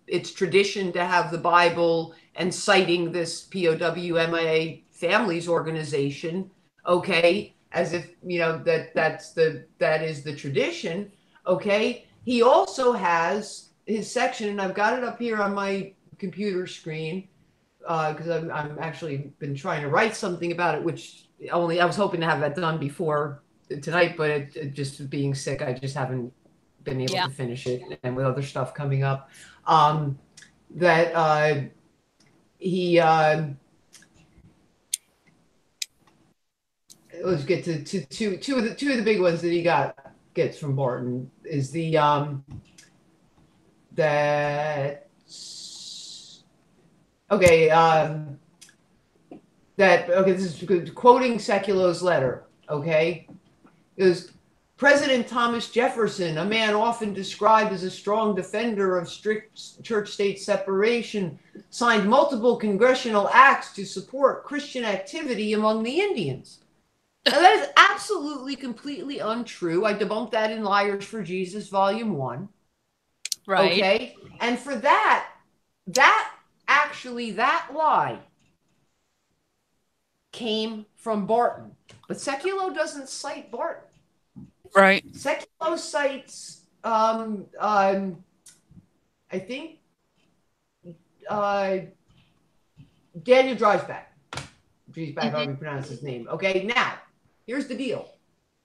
it's tradition to have the Bible and citing this POW MIA families organization, okay, as if that is the tradition, okay. He also has his section, and I've got it up here on my computer screen because I'm actually been trying to write something about it, which I was hoping to have that done before tonight, but it just being sick, I just haven't been able to finish it, and with other stuff coming up, he let's get to two of the big ones that he gets from Barton is this is quoting Sekulow's letter, okay? It was President Thomas Jefferson, a man often described as a strong defender of strict church-state separation, signed multiple congressional acts to support Christian activity among the Indians. Now, that is absolutely, completely untrue. I debunked that in Liars for Jesus, Volume 1. Right. Okay? And for that lie came from Barton. But Sekulow doesn't cite Barton. Right. Sekulow cites, I think, Daniel Dreisbach. Dreisbach, however you pronounce his name. Okay, now, here's the deal.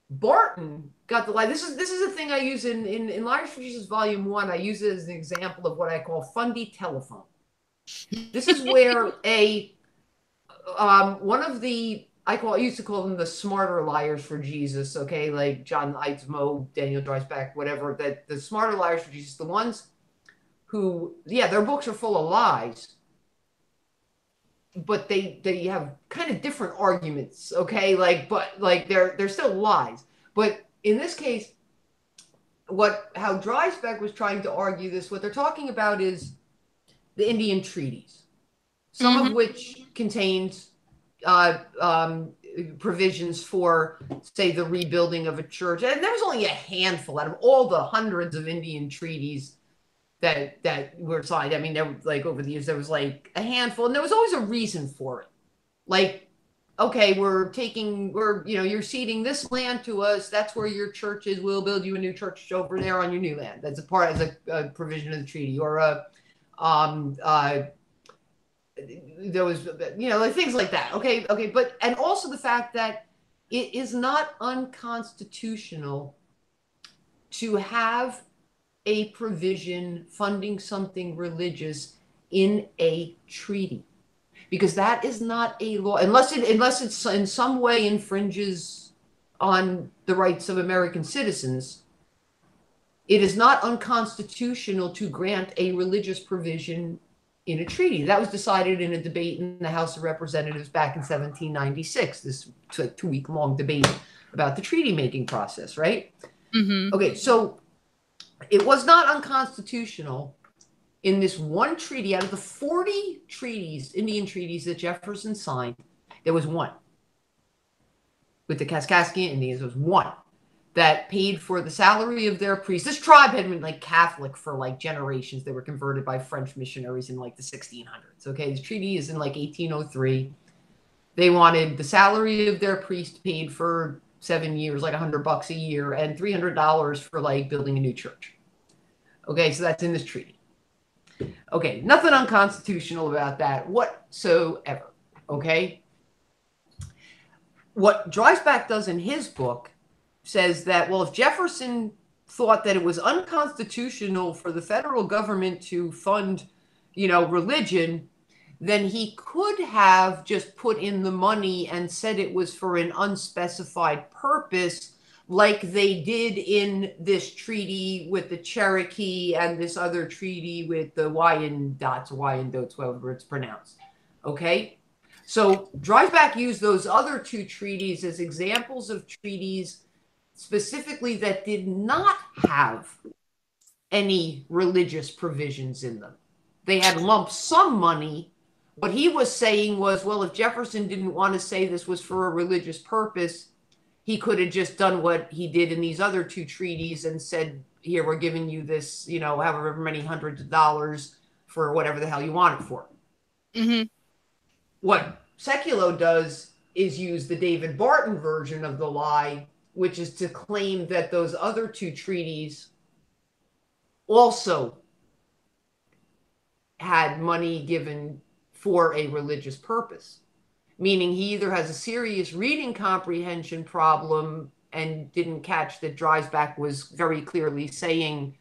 Barton got the lie. This is a thing I use in Liars for Jesus Volume 1. I use it as an example of what I call fundy telephone. This is where one of the I used to call them the smarter liars for Jesus, okay, like John Eidsmoe, Daniel Dreisbach, whatever, that the smarter liars for Jesus, the ones who, their books are full of lies, but they have kind of different arguments, okay, but they're still lies. But in this case, how Dreisbach was trying to argue this, what they're talking about is the Indian treaties, some of which contained provisions for, say, the rebuilding of a church. And there was only a handful out of all the hundreds of Indian treaties that were signed. I mean, there was over the years, there was a handful, and there was always a reason for it. Okay, you're ceding this land to us. That's where your church is. We'll build you a new church over there on your new land. That's as a provision of the treaty, or there was, things like that. Okay. But, and also the fact that it is not unconstitutional to have a provision funding something religious in a treaty, because that is not a law, unless it's in some way infringes on the rights of American citizens. It is not unconstitutional to grant a religious provision in a treaty. That was decided in a debate in the House of Representatives back in 1796. This 2-week-long debate about the treaty-making process, right? Mm-hmm. Okay, so it was not unconstitutional in this one treaty. Out of the 40 treaties, Indian treaties that Jefferson signed, there was one. With the Kaskaskian Indians, there was one that paid for the salary of their priests. This tribe had been Catholic for generations. They were converted by French missionaries in the 1600s. Okay, this treaty is in 1803. They wanted the salary of their priest paid for 7 years, $100 a year, and $300 for building a new church. Okay, so that's in this treaty. Okay, nothing unconstitutional about that whatsoever. Okay, what Dreisbach does in his book says that, well, if Jefferson thought that it was unconstitutional for the federal government to fund religion, then he could have just put in the money and said it was for an unspecified purpose, like they did in this treaty with the Cherokee and this other treaty with the Wyandots, however it's pronounced. Okay? So Dreisbach used those other two treaties as examples of treaties specifically that did not have any religious provisions in them. They had lump sum money. What he was saying was, well, if Jefferson didn't want to say this was for a religious purpose, he could have just done what he did in these other two treaties and said, here, we're giving you this, however many hundreds of dollars for whatever the hell you want it for. Mm-hmm. What Sekulow does is use the David Barton version of the lie, which is to claim that those other two treaties also had money given for a religious purpose, meaning he either has a serious reading comprehension problem and didn't catch that Dreisbach was very clearly saying,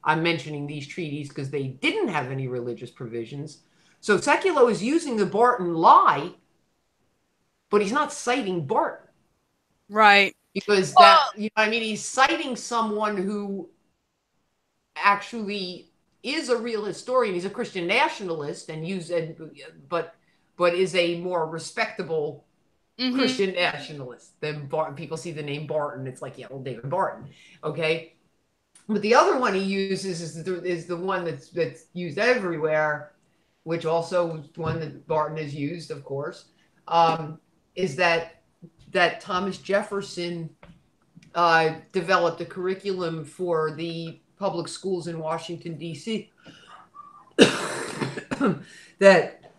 I'm mentioning these treaties because they didn't have any religious provisions. So Sekulow is using the Barton lie, but he's not citing Barton. Right. Because he's citing someone who actually is a real historian. He's a Christian nationalist but is a more respectable Christian nationalist than Barton. People see the name Barton, it's like, yeah, well, David Barton. Okay. But the other one he uses is the one that's used everywhere, which also is one that Barton has used, of course, is that Thomas Jefferson developed a curriculum for the public schools in Washington, D.C. that,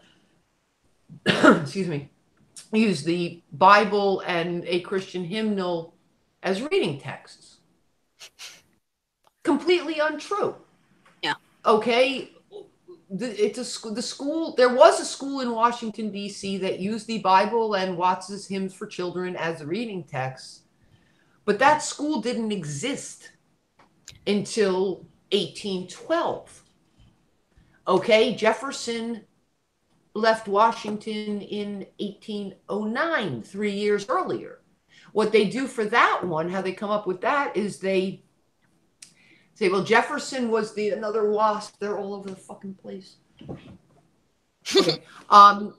excuse me, used the Bible and a Christian hymnal as reading texts. Completely untrue. Yeah. Okay. There was a school in Washington, D.C. that used the Bible and Watts's Hymns for Children as a reading text, but that school didn't exist until 1812. Okay, Jefferson left Washington in 1809, 3 years earlier. What they do for that one, how they come up with that, is they say, well, Jefferson was another wasp. They're all over the fucking place. Okay. How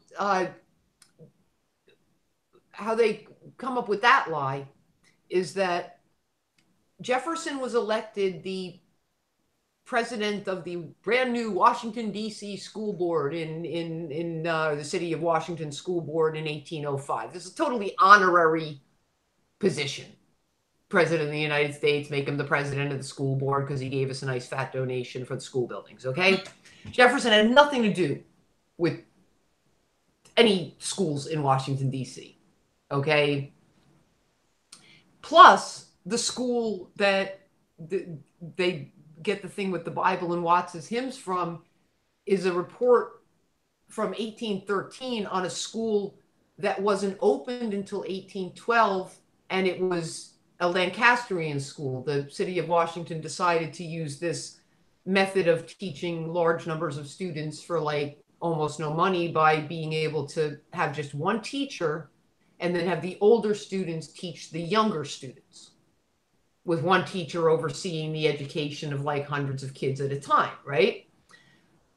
they come up with that lie is that Jefferson was elected the president of the brand new Washington, D.C. school board in the city of Washington school board in 1805. This is a totally honorary position. President of the United States, make him the president of the school board because he gave us a nice fat donation for the school buildings, okay? Jefferson had nothing to do with any schools in Washington, D.C., okay? Plus, the school that they get the thing with the Bible and Watts's hymns from is a report from 1813 on a school that wasn't opened until 1812, and it was a Lancasterian school. The city of Washington decided to use this method of teaching large numbers of students for like almost no money by being able to have just one teacher and then have the older students teach the younger students, with one teacher overseeing the education of like hundreds of kids at a time, right?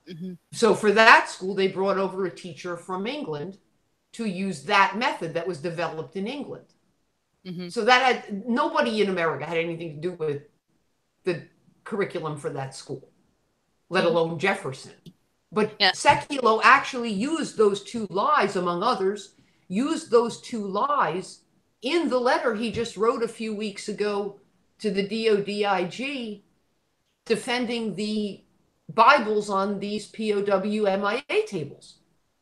Mm-hmm. So for that school, they brought over a teacher from England to use that method that was developed in England. Mm-hmm. So that had nobody in America had anything to do with the curriculum for that school, let alone Jefferson. But Sekulow actually used those two lies, among others, used those two lies in the letter he just wrote a few weeks ago to the DODIG, defending the Bibles on these POW MIA tables.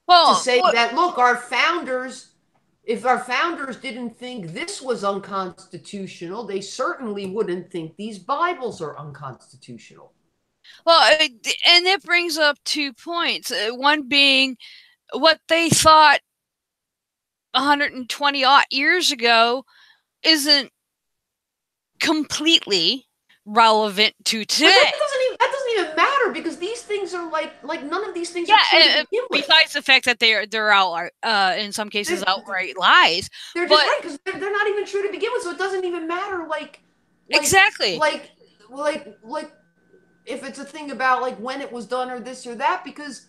Well, to say that, look, if our founders didn't think this was unconstitutional, they certainly wouldn't think these Bibles are unconstitutional. Well, and that brings up 2 points. One being what they thought 120 odd years ago isn't completely relevant to today. That doesn't even matter because these things are like none of these things are true to begin with. Besides the fact that they're outright, in some cases, outright lies. They're just right because they're not even true to begin with, so it doesn't even matter. Exactly. Like if it's a thing about like when it was done or this or that, because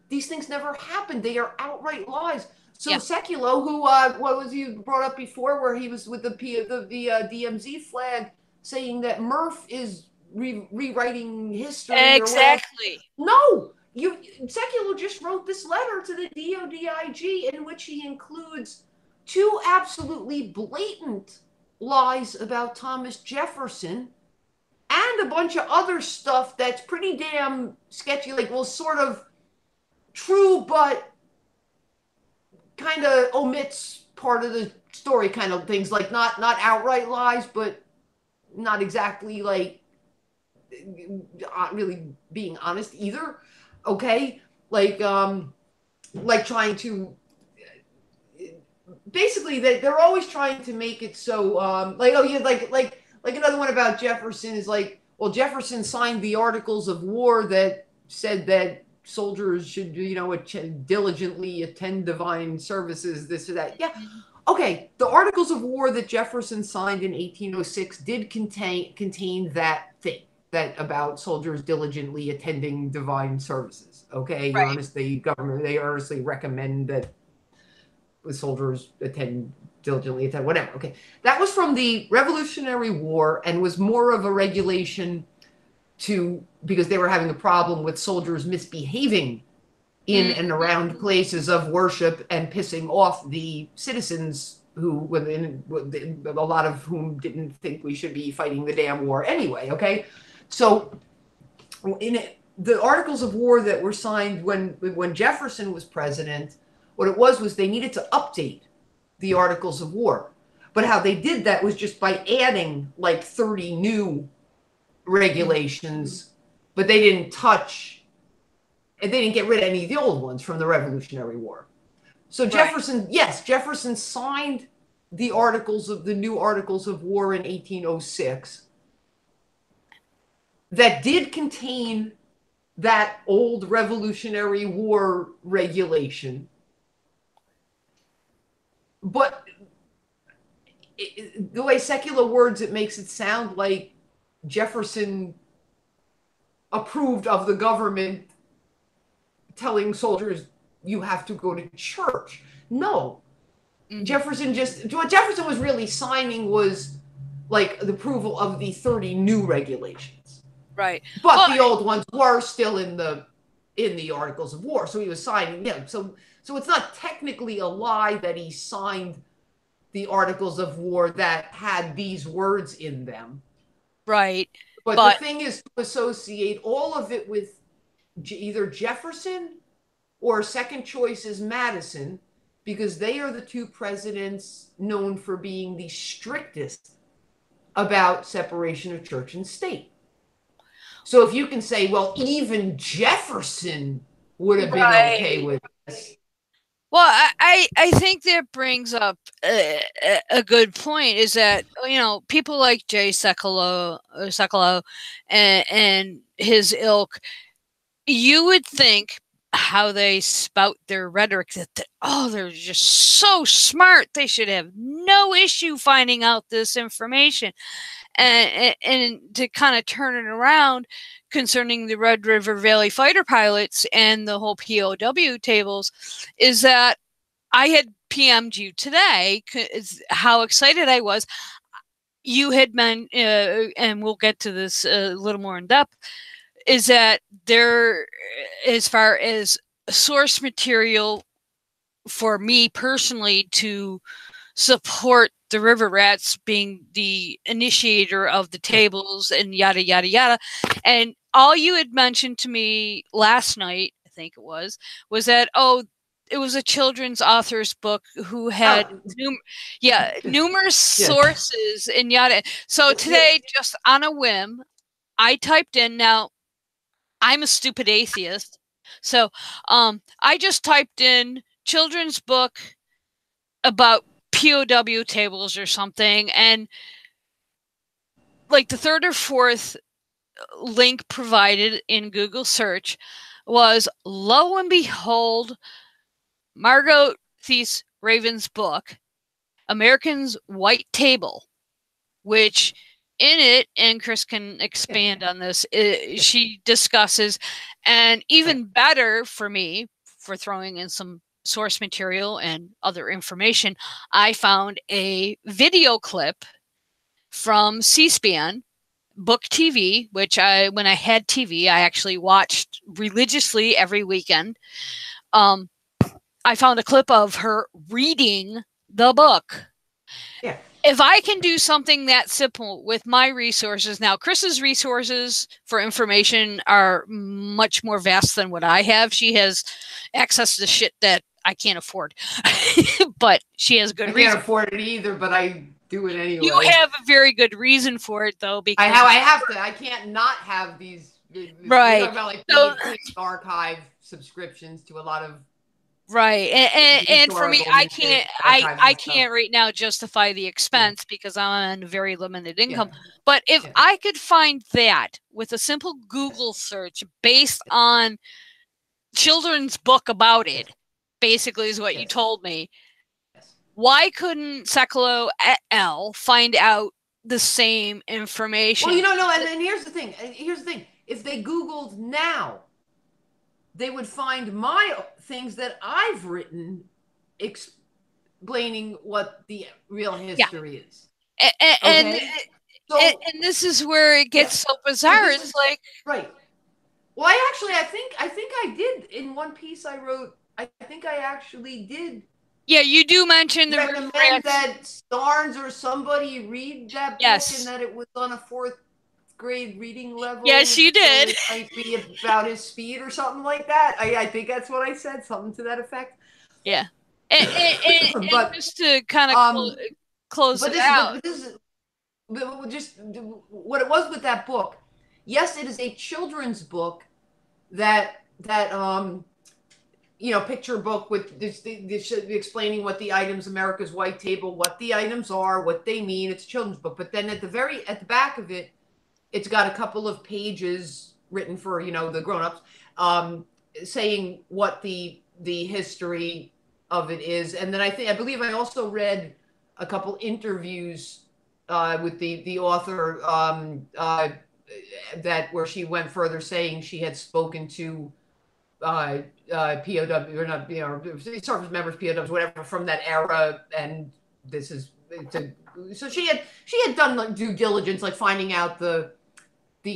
these things never happened. They are outright lies. So Sekulow, who what was you brought up before, where he was with the DMZ flag, saying that MRFF is rewriting history. Exactly. No, Sekulow just wrote this letter to the DODIG in which he includes 2 absolutely blatant lies about Thomas Jefferson and a bunch of other stuff that's pretty damn sketchy, like, well, sort of true, but kind of omits part of the story kind of things, like not outright lies, but not exactly like really being honest either. Okay, like trying to basically they're always trying to make it so like, oh yeah, like another one about Jefferson is like, well, Jefferson signed the Articles of War that said that soldiers should, diligently attend divine services, this or that. Yeah. Okay. The Articles of War that Jefferson signed in 1806 did contain that thing, that about soldiers diligently attending divine services. Okay. Right. They earnestly recommend that the soldiers diligently attend, whatever. Okay. That was from the Revolutionary War and was more of a regulation because they were having a problem with soldiers misbehaving in and around places of worship and pissing off the citizens who, a lot of whom didn't think we should be fighting the damn war anyway. Okay, so the Articles of War that were signed when Jefferson was president, what it was they needed to update the Articles of War, but how they did that was just by adding like 30 new regulations, but they didn't get rid of any of the old ones from the Revolutionary War. So Jefferson signed the new Articles of War in 1806 that did contain that old Revolutionary War regulation, but the way Sekulow words it makes it sound like Jefferson approved of the government telling soldiers you have to go to church. No. What Jefferson was really signing was like the approval of the 30 new regulations. Right. But the old ones were still in the Articles of War. So he was signing them. So it's not technically a lie that he signed the Articles of War that had these words in them. Right. But the thing is to associate all of it with either Jefferson or second choice is Madison, because they are the 2 presidents known for being the strictest about separation of church and state. So if you can say, well, even Jefferson would have been okay with this. Well, I think that brings up a good point, is that, people like Jay Sekulow and his ilk, you would think how they spout their rhetoric that they're just so smart, they should have no issue finding out this information, and to kind of turn it around concerning the Red River Valley fighter pilots and the whole POW tables, is that I had PM'd you today how excited I was. You had meant, and we'll get to this a little more in depth, is that there, as far as source material for me personally to support the River Rats being the initiator of the tables and yada, yada, yada. And all you had mentioned to me last night, I think it was that, it was a children's author's book who had numerous sources and yada. So today, just on a whim, I typed in, now I'm a stupid atheist, so I just typed in children's book about POW tables or something, and like the third or fourth link provided in Google search was, lo and behold, Margot Thies Raven's book, American's White Table, which in it, and Chris can expand on this, she discusses, and even better for me, for throwing in some source material and other information, I found a video clip from C-SPAN, Book TV, which when I had TV, I actually watched religiously every weekend. I found a clip of her reading the book. Yeah. If I can do something that simple with my resources, now Chris's resources for information are much more vast than what I have. She has access to shit that I can't afford, but she has good reason. I can't afford it either, but I do it anyway. You have a very good reason for it, though, because I have to. I can't not have these. Right. We're talking about like archive subscriptions to a lot of. Right, and for me, I can't right now justify the expense because I'm on very limited income. But if I could find that with a simple Google search based on children's book about it, basically is what you told me. Why couldn't Sekulow et al. Find out the same information? Well, no, and here's the thing. If they Googled now, they would find my things that I've written explaining what the real history is. And this is where it gets so bizarre. It's like, right. Well, I think I did in one piece I wrote. I think I actually did. Yeah, you do mention the recommend that Starnes or somebody read that book, and that it was on a 4th grade reading level. Yes, you did. So it might be about his speed or something like that. I think that's what I said, something to that effect. Yeah, and but just to kind of close it out. But just what it was with that book. Yes, it is a children's book that picture book with this explaining what the items, America's White Table, what the items are, what they mean. It's a children's book, but then at the back of it, it's got a couple of pages written for the grown-ups, saying what the history of it is, and then I believe I also read a couple interviews with the author that where she went further, saying she had spoken to POW or not, service members, POWs, whatever, from that era, and this is so she had done due diligence, like finding out the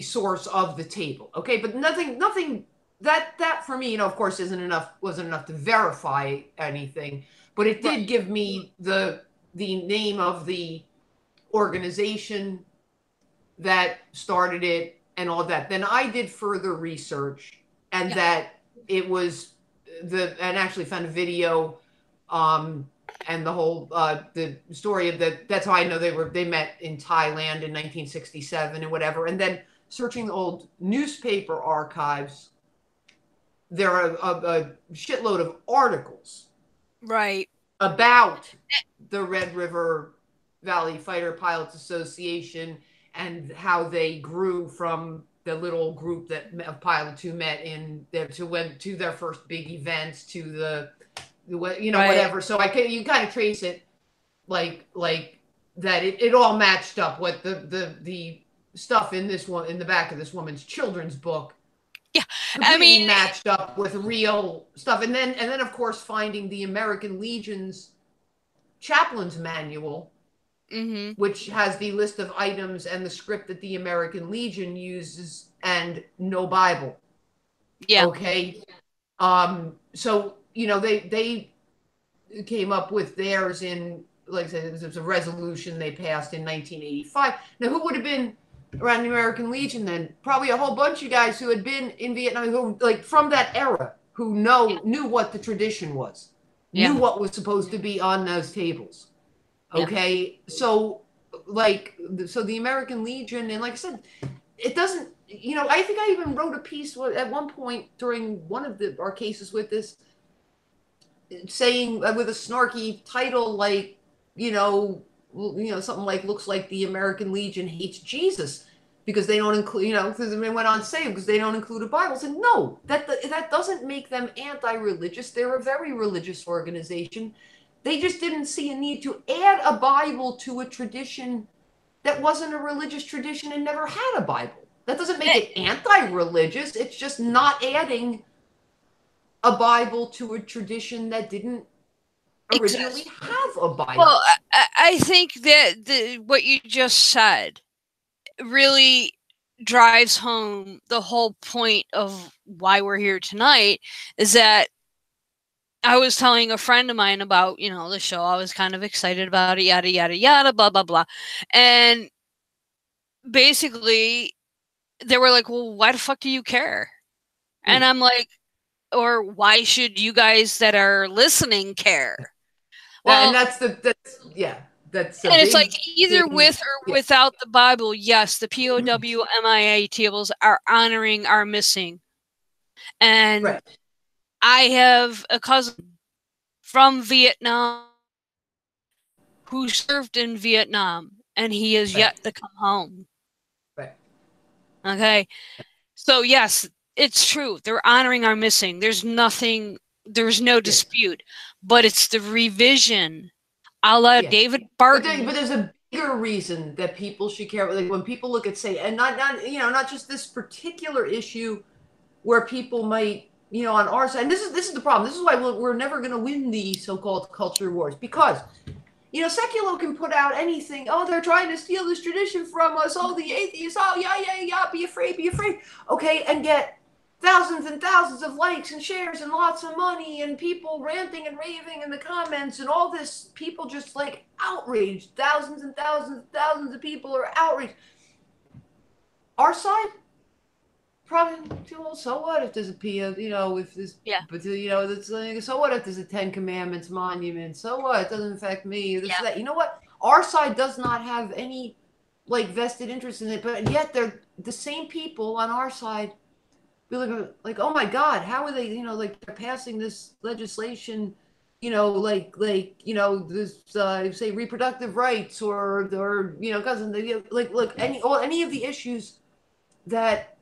source of the table, okay, but nothing that for me, of course, wasn't enough to verify anything, but it did give me the name of the organization that started it and all that. Then I did further research, and that it was and actually found a video, and the whole the story of that's how I know they met in Thailand in 1967 and whatever. And then searching the old newspaper archives, there are a shitload of articles about the Red River Valley Fighter Pilots Association and how they grew from the little group of pilots who met went to their first big events to the whatever. So you kind of trace it like that. It all matched up what the stuff in the back of this woman's children's book. Yeah, I mean, matched up with real stuff, and then of course finding the American Legion's chaplain's manual, which has the list of items and the script that the American Legion uses, and no Bible. Yeah. Okay. So they came up with theirs in, like I said, it was a resolution they passed in 1985. Now, who would have been around the American Legion then? Probably a whole bunch of guys who had been in Vietnam, who, like, from that era, who knew what the tradition was, knew what was supposed to be on those tables. Okay, so the American Legion, and like I said, it doesn't. I think I even wrote a piece at one point during one of our cases with this, saying with a snarky title like, something like, looks like the American Legion hates Jesus, because they don't include, you know, because they went on to say because they don't include a Bible. I said, no, that doesn't make them anti-religious. They're a very religious organization. They just didn't see a need to add a Bible to a tradition that wasn't a religious tradition and never had a Bible. That doesn't make it anti-religious. It's just not adding a Bible to a tradition that didn't originally have a Bible. Well, I think that what you just said really drives home the whole point of why we're here tonight, is that I was telling a friend of mine about, you know, the show. I was kind of excited about it, yada, yada, yada, blah, blah, blah. And basically, they were like, well, why the fuck do you care? And I'm like, or why should you guys that are listening care? Well, and that's and it's like either with or without the Bible, yes, the POW/MIA tables are honoring our missing. And I have a cousin from Vietnam who served in Vietnam, and he is yet to come home. Right. Okay. So yes, it's true. They're honoring our missing. There's no dispute. But it's the revision, a la David Barton. But there's a bigger reason that people should care. Like when people look at, say, and not just this particular issue, where people might, you know, on our side. And this is the problem. This is why we're never going to win the so-called culture wars, because, you know, Sekulow can put out anything. Oh, they're trying to steal this tradition from us. Oh, the atheists. Oh, yeah. Be afraid. Okay, and get thousands and thousands of likes and shares and lots of money and people ranting and raving in the comments and all this. People just like outraged. Thousands and thousands of people are outraged. Our side, probably, well, so what if there's a you know, if there's, but you know, that's like, so what if there's a 10 Commandments monument? So what? It doesn't affect me. This, that. You know what? Our side does not have any like vested interest in it, but yet they're the same people on our side. Like, oh my God, how are they, you know, like they're passing this legislation, you know, like, you know, this, say reproductive rights or, you know, cousin, like any of the issues that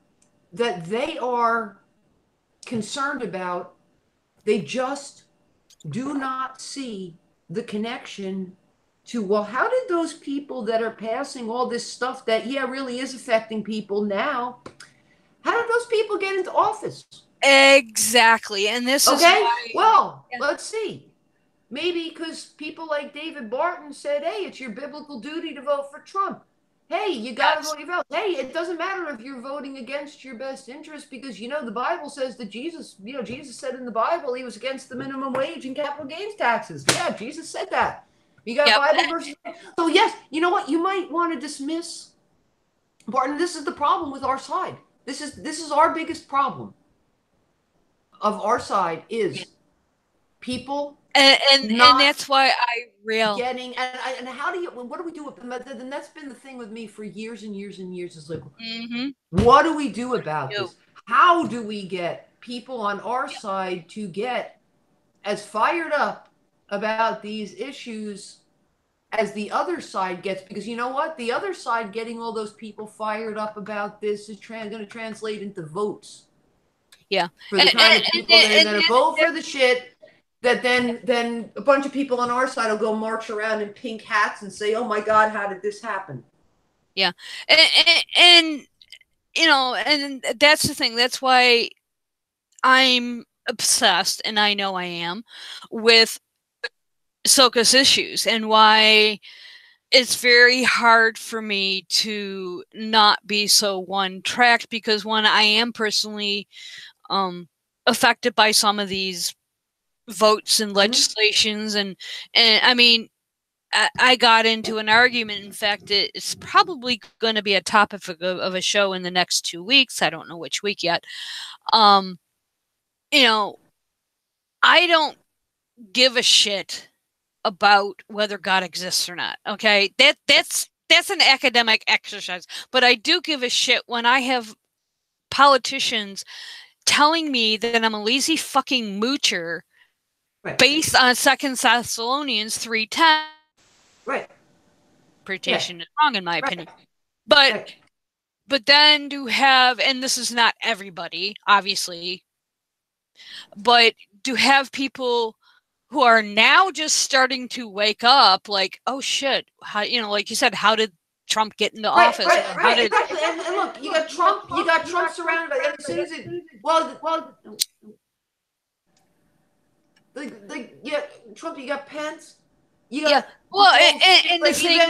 they are concerned about, they just do not see the connection to, well, how did those people that are passing all this stuff that, really is affecting people now, how did those people get into office? Exactly. And this is why, well, let's see. Maybe because people like David Barton said, hey, it's your biblical duty to vote for Trump. Hey, you got to vote your vote. Hey, it doesn't matter if you're voting against your best interest, because, you know, the Bible says that Jesus said in the Bible he was against the minimum wage and capital gains taxes. Yeah, Jesus said that. You got Bible verses. So, yes, you know what? You might want to dismiss Barton. This is the problem with our side. This is our biggest problem of our side is people, and that's why I rail getting and how do you, what do we do? And that's been the thing with me for years and years and years, is like, what do we do about this? How do we get people on our side to get as fired up about these issues as the other side gets? Because you know what? The other side getting all those people fired up about this is going to translate into votes. Yeah. For the kind of people that are going to vote for the shit that then a bunch of people on our side will go march around in pink hats and say, oh my God, how did this happen? Yeah. And you know, and that's the thing. That's why I'm obsessed, and I know I am, with SOCAS issues, and why it's very hard for me to not be so one-tracked, because when I am personally affected by some of these votes and legislations, and I mean, I got into an argument. In fact, it's probably going to be a topic of a show in the next 2 weeks. I don't know which week yet. You know, I don't give a shit about whether God exists or not. Okay, that's an academic exercise, but I do give a shit when I have politicians telling me that I'm a lazy fucking moocher based on 2 Thessalonians 3:10. Right. Interpretation is wrong in my opinion. But but then to have, and this is not everybody, obviously, but to have people who are now just starting to wake up, like, oh shit, how, you know, like you said, how did Trump get into office? Right, exactly. And look, you got Trump surrounded by, as soon as it, yeah, Trump, you got Pence, you got, well, and the thing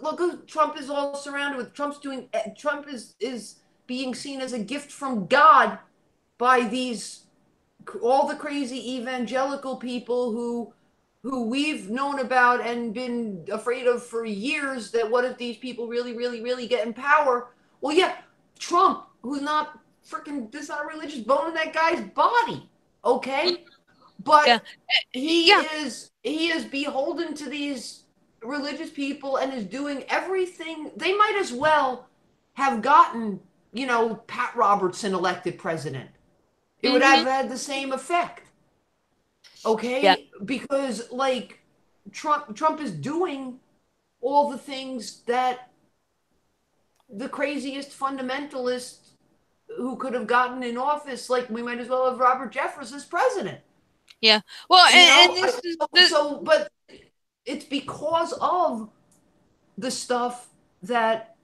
look who Trump is all surrounded with. Trump is being seen as a gift from God by all the crazy evangelical people who we've known about and been afraid of for years, that what if these people really get in power? Well, yeah, Trump, who's not freaking, this not a religious bone in that guy's body, okay? But he is beholden to these religious people and is doing everything. They might as well have gotten, you know, Pat Robertson elected president. It would have had the same effect. Okay? Because like Trump is doing all the things that the craziest fundamentalists who could have gotten in office, like we might as well have Robert Jeffress as president. Yeah. Well, but it's because of the stuff that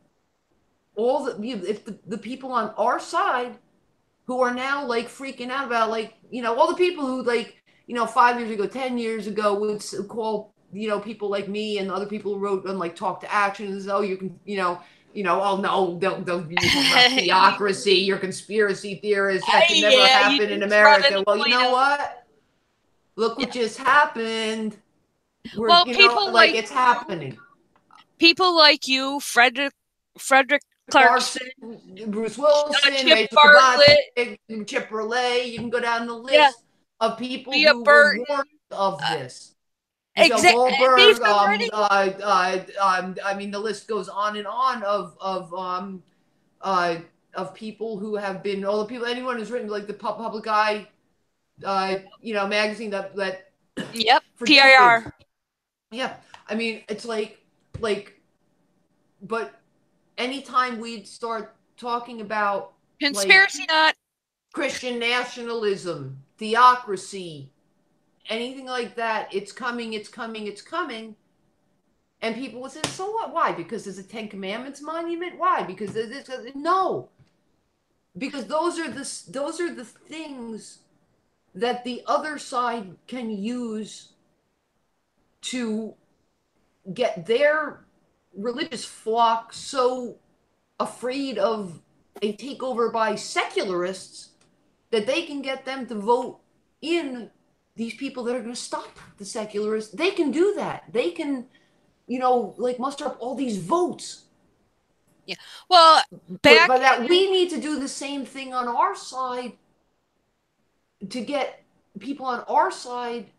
all the people on our side who are now like freaking out about, like, you know, all the people who, like, you know, 5 years ago, 10 years ago would call, you know, people like me and other people who wrote on like Talk to Action and says, oh, you can, oh no, they'll use theocracy, you're conspiracy theorists, that could never happen in America. Well, you know what? Look what just happened. Well, people like it's happening. People like you, Frederick Clarkson, Bruce Wilson, Chip Bartlett, Chip Burley. You can go down the list of people who were warned of this. Exactly. Goldberg. I mean, the list goes on and on of people who have been, all the people, anyone who's written like the Public Eye, magazine that PIR. Yeah, I mean, it's like, but anytime we'd start talking about conspiracy nut, Christian nationalism, theocracy, anything like that, it's coming. And people would say, so what? Why? Because there's a Ten Commandments monument? Why? Because there's this? No. Because those are the things that the other side can use to get their religious flock so afraid of a takeover by secularists that they can get them to vote in these people that are going to stop the secularists. They can do that. They can, muster up all these votes. Yeah. Well, but that we need to do the same thing on our side to get people on our side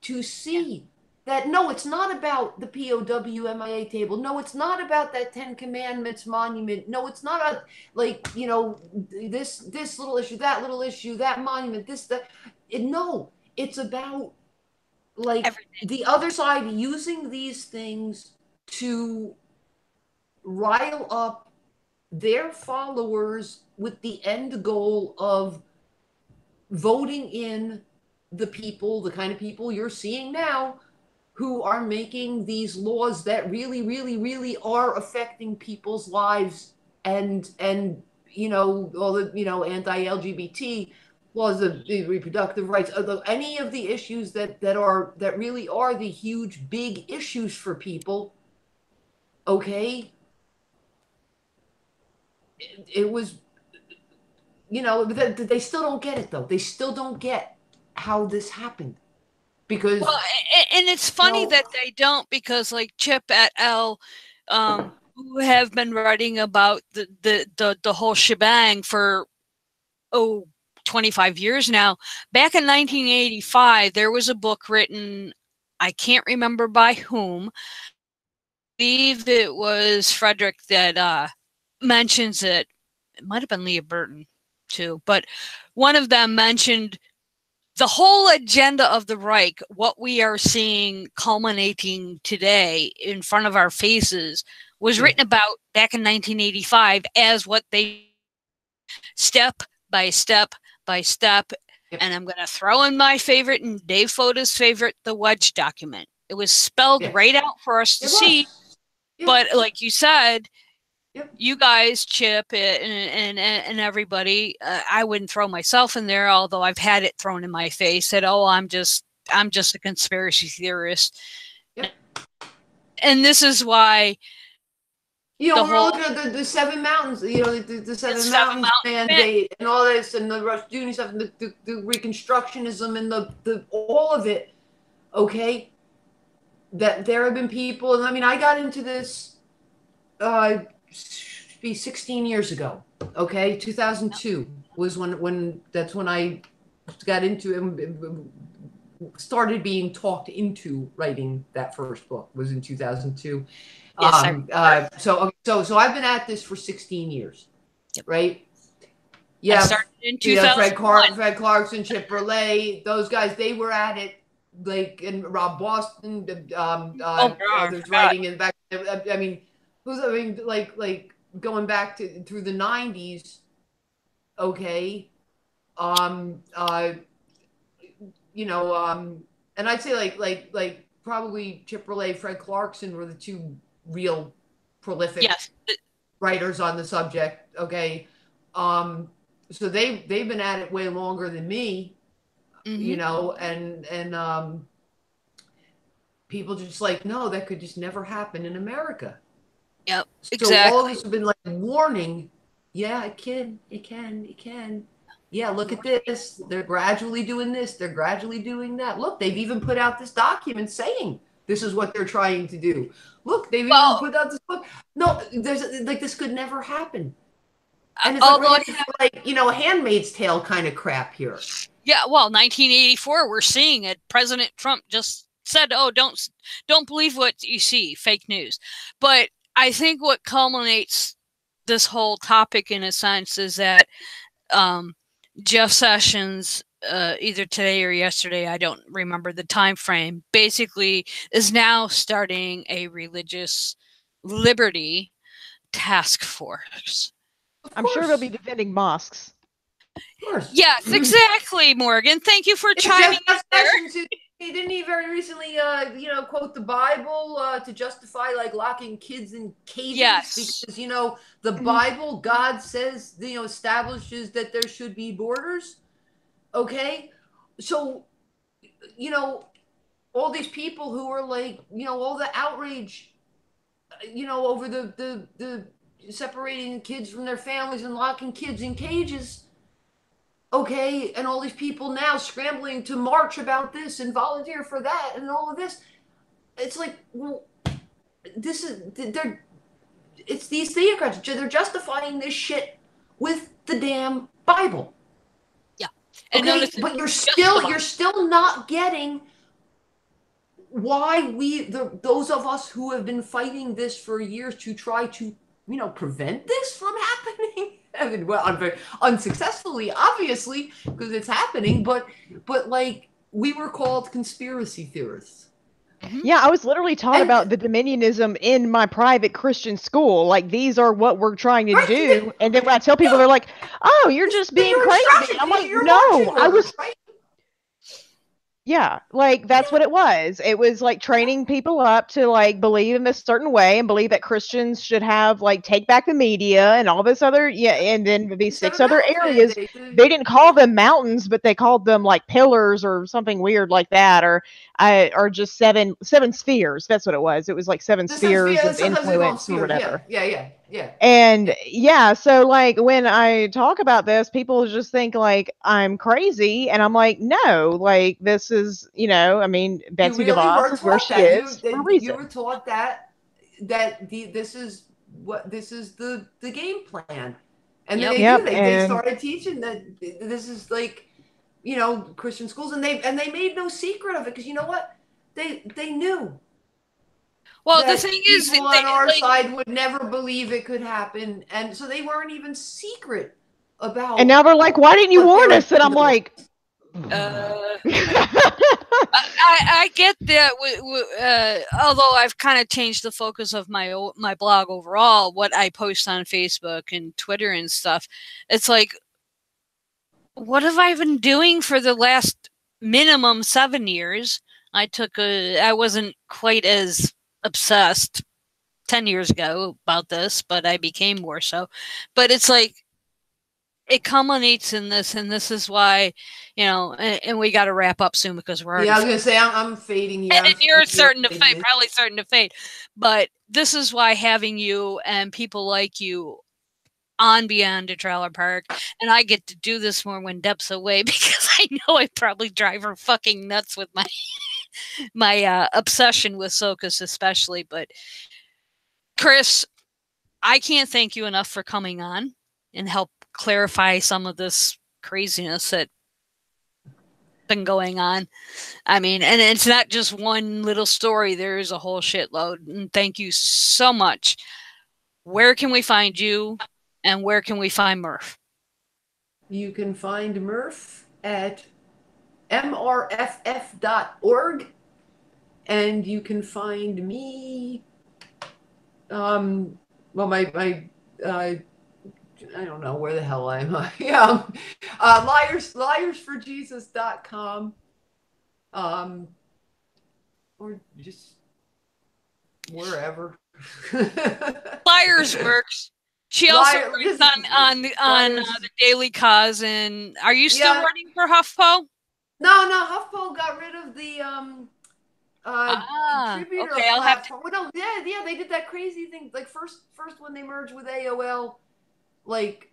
to see that, no, it's not about the POW MIA table. No, it's not about that Ten Commandments monument. No, it's not this little issue, that monument, no, it's about everything. The other side using these things to rile up their followers with the end goal of voting in the people, the kind of people you're seeing now, who are making these laws that really are affecting people's lives, and all the anti-LGBT laws, the reproductive rights, any of the issues that really are the huge big issues for people. Okay, it was, they still don't get it though. They still don't get how this happened. Because, well, and it's funny that they don't, because like Chip et al., who have been writing about the whole shebang for 25 years now. Back in 1985, there was a book written, I can't remember by whom. I believe it was Frederick that mentions it. It might have been Leah Burton too, but one of them mentioned the whole agenda of the Reich, what we are seeing culminating today in front of our faces, was written about back in 1985 as what they step by step by step. Yep. And I'm going to throw in my favorite and Dave Foda's favorite, the Wedge document. It was spelled right out for us to see. Yep. But like you said, you guys, Chip and everybody, I wouldn't throw myself in there, although I've had it thrown in my face that, oh, I'm just a conspiracy theorist. Yep. And this is why, you know, we're looking at the Seven Mountains, you know, the Seven Mountains mandate and all this, and the Rushdoony stuff, and the Reconstructionism and the all of it. Okay, that there have been people, and I mean, I got into this be 16 years ago. Okay, 2002 was when that's when I got into it, started being talked into writing that first book. Was in 2002. Yes, so I've been at this for 16 years, right? Yeah, I started in 2001. Fred Clarkson, Chip Burley, those guys, they were at it, like, and Rob Boston, there's writing in the back. I mean, like going back to through the 90s, okay, you know, and I'd say like probably Chip Burley, Fred Clarkson were the two real prolific writers on the subject. Okay, so they've been at it way longer than me, you know, and people just like, no, that could just never happen in America. Yep, so exactly. All this have been like warning. Yeah, it can. Yeah, look at this. They're gradually doing this. They're gradually doing that. Look, they've even put out this document saying this is what they're trying to do. Look, they've even put out this book. No, there's like this could never happen. And it's like you know, a Handmaid's Tale kind of crap here. Yeah, well, 1984, we're seeing it. President Trump just said, "Oh, don't believe what you see, fake news." But I think what culminates this whole topic, in a sense, is that Jeff Sessions, either today or yesterday, I don't remember the time frame, basically is now starting a religious liberty task force. I'm sure they'll be defending mosques. Of course. Yes, exactly, Morgan. Thank you for chiming in there. Didn't he very recently, you know, quote the Bible to justify like locking kids in cages? Yes. Because, you know, the Bible, God says, you know, establishes that there should be borders. Okay. So, you know, all these people who are like, you know, all the outrage, you know, over the separating kids from their families and locking kids in cages. Okay, and all these people now scrambling to march about this and volunteer for that and all of this. It's like, well, this is, it's these theocrats. They're justifying this shit with the damn Bible. Yeah. And okay, but you're still not getting why those of us who have been fighting this for years to try to, you know, prevent this from happening. I mean, well, unsuccessfully, obviously, because it's happening. But like, we were called conspiracy theorists. Yeah, I was literally taught about the dominionism in my private Christian school. Like, these are what we're trying to do. And then when I tell people, they're like, "Oh, you're just being crazy." I'm like, "No, I was." Yeah, like that's what it was. It was like training people up to like believe in this certain way and believe that Christians should have like take back the media and all this other and then these 6 other areas. They didn't call them mountains, but they called them like pillars or something weird like that, or just seven spheres. That's what it was. It was like 7 spheres of influence or whatever. Yeah. And yeah, so like when I talk about this, people just think like I'm crazy, and I'm like, no, like this is, you know, I mean, Betsy DeVos is where she is for a reason. You were taught that this is the game plan, and then they started teaching that this is like, you know, Christian schools, and they made no secret of it, because you know what, they knew. Well, the thing is, people on our side would never believe it could happen, and so they weren't even secret about. And now they're like, "Why didn't you warn us?" And I'm like, I get that. Although I've kind of changed the focus of my blog overall, what I post on Facebook and Twitter and stuff, it's like, what have I been doing for the last minimum 7 years? I wasn't quite as obsessed 10 years ago about this, but I became more so. But it's like, it culminates in this, and this is why, and we got to wrap up soon because we're already. Yeah, I was gonna say I'm fading here. And you're starting to fade, probably starting to fade. But this is why having you and people like you on Beyond the Trailer Park, and I get to do this more when Deb's away because I know I probably drive her fucking nuts with my obsession with SOCAS especially. But Chris, I can't thank you enough for coming on and help clarify some of this craziness that been going on. I mean, and it's not just one little story. There's a whole shitload. And thank you so much. Where can we find you, and where can we find Murph? You can find Murph at MRFF.org, and you can find me. Well, I don't know where the hell I am. Yeah, liarsforjesus.com, or just wherever. Liars works. She also writes on the Daily Cause. And are you still running for HuffPo? No, HuffPo got rid of the contributor platform. Well, no, yeah, they did that crazy thing. Like first when they merged with AOL, like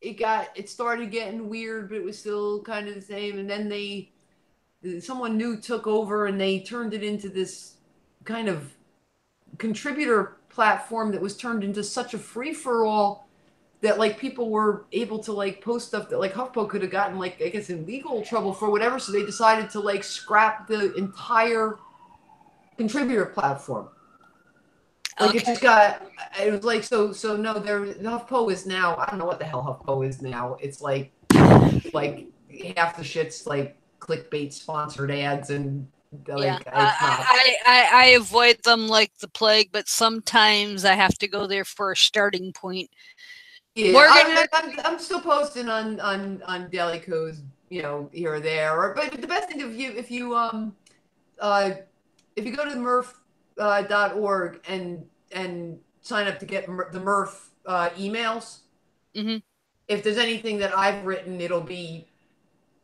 it started getting weird, but it was still kind of the same. And then someone new took over, and they turned it into this kind of contributor platform that was turned into such a free-for-all that like people were able to like post stuff that like HuffPo could have gotten like, I guess, in legal trouble for whatever. So they decided to like scrap the entire contributor platform. Like it just got, it was like, so no, HuffPo is now, I don't know what the hell HuffPo is now. It's like half the shit's like clickbait sponsored ads, and like I avoid them like the plague, but sometimes I have to go there for a starting point. Yeah, Morgan, I'm still posting on Daily Co's, here or there. But the best thing if you go to murph.org and sign up to get the Murph emails. Mm-hmm. If there's anything that I've written, it'll be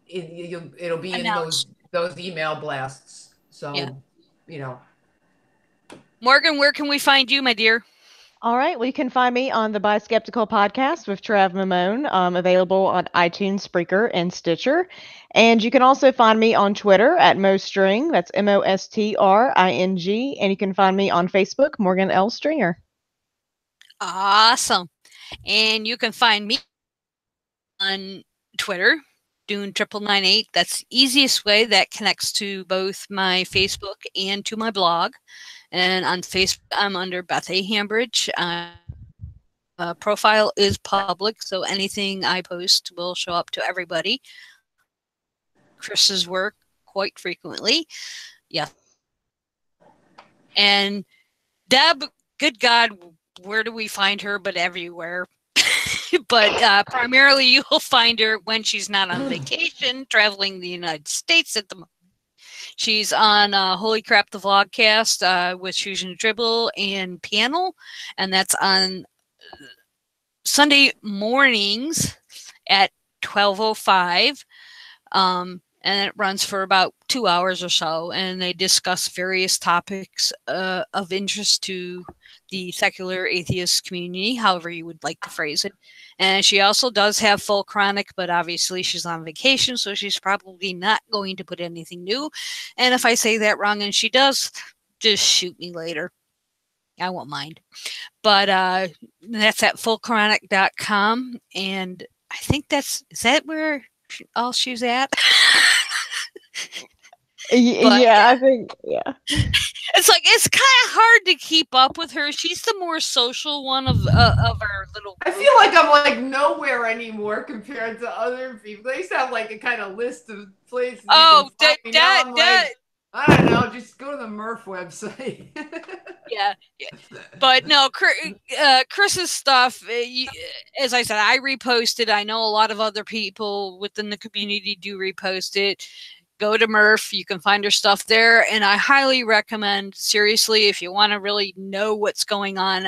in those email blasts. So, Morgan, where can we find you, my dear? All right. Well, you can find me on the Bi Skeptical podcast with Trav Mamone, available on iTunes, Spreaker, and Stitcher. And you can also find me on Twitter at Mostring. That's MOSTRING. And you can find me on Facebook, Morgan L. Stringer. Awesome. And you can find me on Twitter, Dune9998. That's the easiest way. That connects to both my Facebook and to my blog. And on Facebook, I'm under Beth A. Hambridge. Profile is public, so anything I post will show up to everybody. Chris's work quite frequently. Yeah. And Deb, good God, where do we find her but everywhere? But primarily you will find her when she's not on vacation, traveling the United States at the moment. She's on Holy Crap, the Vlogcast with Fusion and Dribble and Panel. And that's on Sunday mornings at 12:05. And it runs for about 2 hours or so. And they discuss various topics of interest to the secular atheist community, however you would like to phrase it. And she also does have full chronic, but obviously she's on vacation, so she's probably not going to put anything new. And if I say that wrong and she does, just shoot me later. I won't mind. But that's at fullchronic.com. And I think is that where all she's at? Yeah, I think, yeah. It's like, it's kind of hard to keep up with her. She's the more social one of our little group. I feel like I'm like nowhere anymore compared to other people. They used to have like a kind of list of places. Oh, I don't know. Just go to the MRF website. Yeah. But no, Chris's stuff, as I said, I reposted. I know a lot of other people within the community do repost it. Go to MRF. You can find her stuff there. And I highly recommend, seriously, if you want to really know what's going on,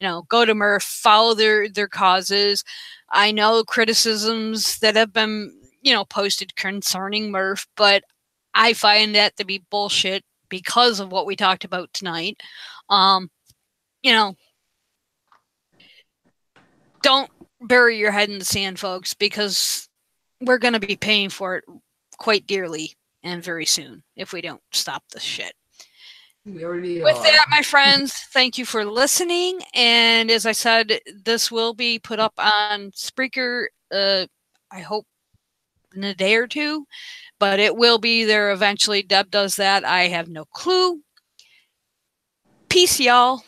go to MRF, follow their causes. I know criticisms that have been, posted concerning MRF, but I find that to be bullshit because of what we talked about tonight. Don't bury your head in the sand, folks, because we're going to be paying for it quite dearly and very soon if we don't stop this shit. We already With are. that, my friends, thank you for listening. And as I said, this will be put up on Spreaker, I hope in a day or two, but it will be there eventually. Deb does that. I have no clue. Peace, y'all.